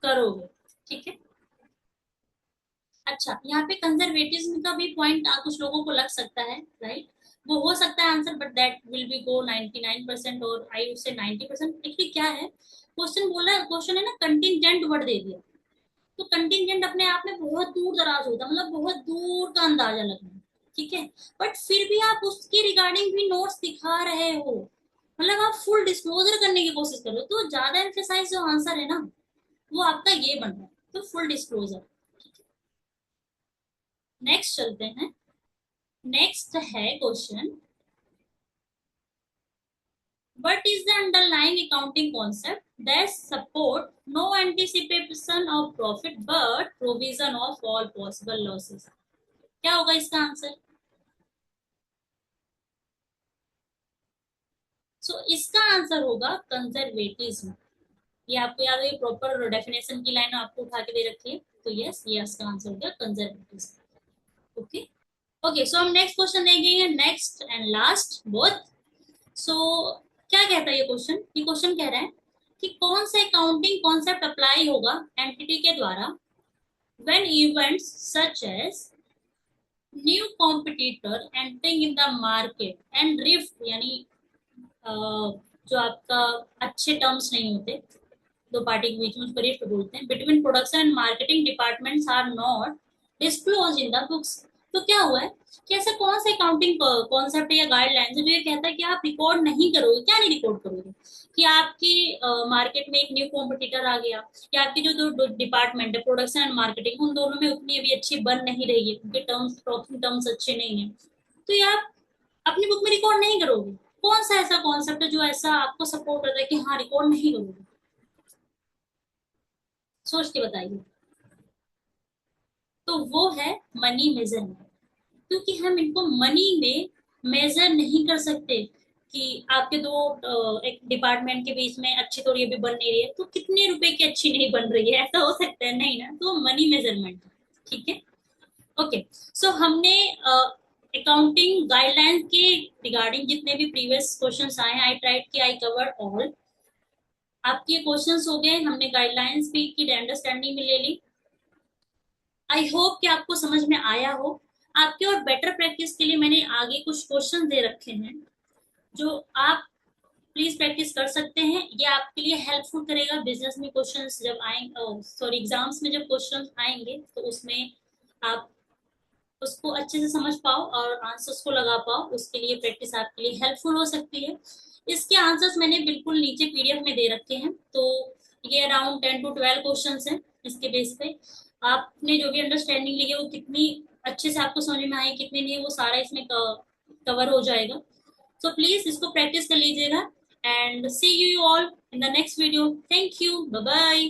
करोगे। ठीक है। अच्छा, यहाँ पे कंजर्वेटिज्म का भी पॉइंट कुछ लोगों को लग सकता है, राइट। वो हो सकता है answer, but that will be go 99% और आई वुड से 90%। एक्चुअली क्या है, क्वेश्चन बोला, क्वेश्चन है ना कंटिंजेंट वर्ड दे दिया। तो कंटिंजेंट अपने आप में बहुत दूर दराज होता है, मतलब बहुत दूर का अंदाजा लगना। ठीक है। बट फिर भी आप उसके रिगार्डिंग भी नोट्स दिखा रहे हो, मतलब आप फुल डिस्क्लोजर करने की कोशिश कर रहे हो, तो ज्यादा एम्फेसाइज जो आंसर है ना, वो आपका ये बन रहा है, तो फुल डिस्क्लोजर। नेक्स्ट चलते हैं। नेक्स्ट है question, what is the underlying accounting concept that support no anticipation of profit but provision of all possible losses? क्या होगा इसका आंसर? सो इसका आंसर होगा कंजर्वेटिज्म। ये आपको याद है, प्रॉपर डेफिनेशन की लाइन आपको उठा के दे रखी है, तो यस, ये इसका आंसर होगा कंजर्वेटिज्म। ओके। ओके, सो हम नेक्स्ट क्वेश्चन देखेंगे, नेक्स्ट एंड लास्ट बोथ। सो क्या कहता है ये क्वेश्चन? ये क्वेश्चन कह रहा है कि कौन सा अकाउंटिंग कॉन्सेप्ट अप्लाई होगा एंटिटी के द्वारा when events such as new competitor entering in the market and rift, यानी जो आपका अच्छे टर्म्स नहीं होते दो पार्टी के बीच में, उसको रिफ्ट बोलते हैं, between production and marketing departments are not disclose in the books. तो क्या हुआ है कि ऐसा कौन सा अकाउंटिंग कॉन्सेप्ट या गाइडलाइंस है जो ये कहता है कि आप रिकॉर्ड नहीं करोगे? क्या नहीं रिकॉर्ड करोगे? कि आपकी मार्केट में एक न्यू कॉम्पिटिटर आ गया, या आपकी जो दो डिपार्टमेंट है, प्रोडक्शन एंड मार्केटिंग, उन दोनों में उतनी अभी अच्छी बन नहीं रही है, क्योंकि टर्म्स प्रॉफिट टर्म्स अच्छे नहीं है, तो ये आप अपनी बुक में रिकॉर्ड नहीं करोगे। कौन सा ऐसा कॉन्सेप्ट है जो ऐसा आपको सपोर्ट करता है कि हाँ रिकॉर्ड नहीं करोगे? सोच के बताइए। तो वो है मनी मेजरमेंट, क्योंकि हम इनको मनी में मेजर नहीं कर सकते कि आपके दो एक डिपार्टमेंट के बीच में अच्छी थोड़ी अभी बन नहीं रही है, तो कितने रुपए की अच्छी नहीं बन रही है, ऐसा हो सकता है? नहीं ना, तो मनी मेजरमेंट। ठीक है। ओके। सो हमने अकाउंटिंग गाइडलाइंस के रिगार्डिंग जितने भी प्रीवियस क्वेश्चंस आए हैं, आई ट्राइड कि आई कवर ऑल। आपके क्वेश्चंस हो गए, हमने गाइडलाइंस भी की अंडरस्टैंडिंग भी ले ली। आई होप कि आपको समझ में आया हो। आपके और बेटर प्रैक्टिस के लिए मैंने आगे कुछ क्वेश्चन दे रखे हैं, जो आप प्लीज प्रैक्टिस कर सकते हैं। ये आपके लिए हेल्पफुल करेगा बिजनेस में क्वेश्चंस जब आएंगे, सॉरी एग्जाम्स में जब क्वेश्चंस आएंगे, तो उसमें आप उसको अच्छे से समझ पाओ और आंसर्स को लगा पाओ। उसके लिए प्रैक्टिस आपके लिए हेल्पफुल हो सकती है। इसके आंसर्स मैंने बिल्कुल नीचे पीडीएफ में दे रखे हैं, तो ये अराउंड 10 to 12 क्वेश्चंस हैं। इसके बेस पे आपने जो भी अंडरस्टैंडिंग ली है वो कितनी अच्छे से आपको समझ में आई, कितनी नहीं, वो सारा इसमें कवर हो जाएगा। सो प्लीज इसको प्रैक्टिस कर लीजिएगा, and see you all in the next video. Thank you, bye bye.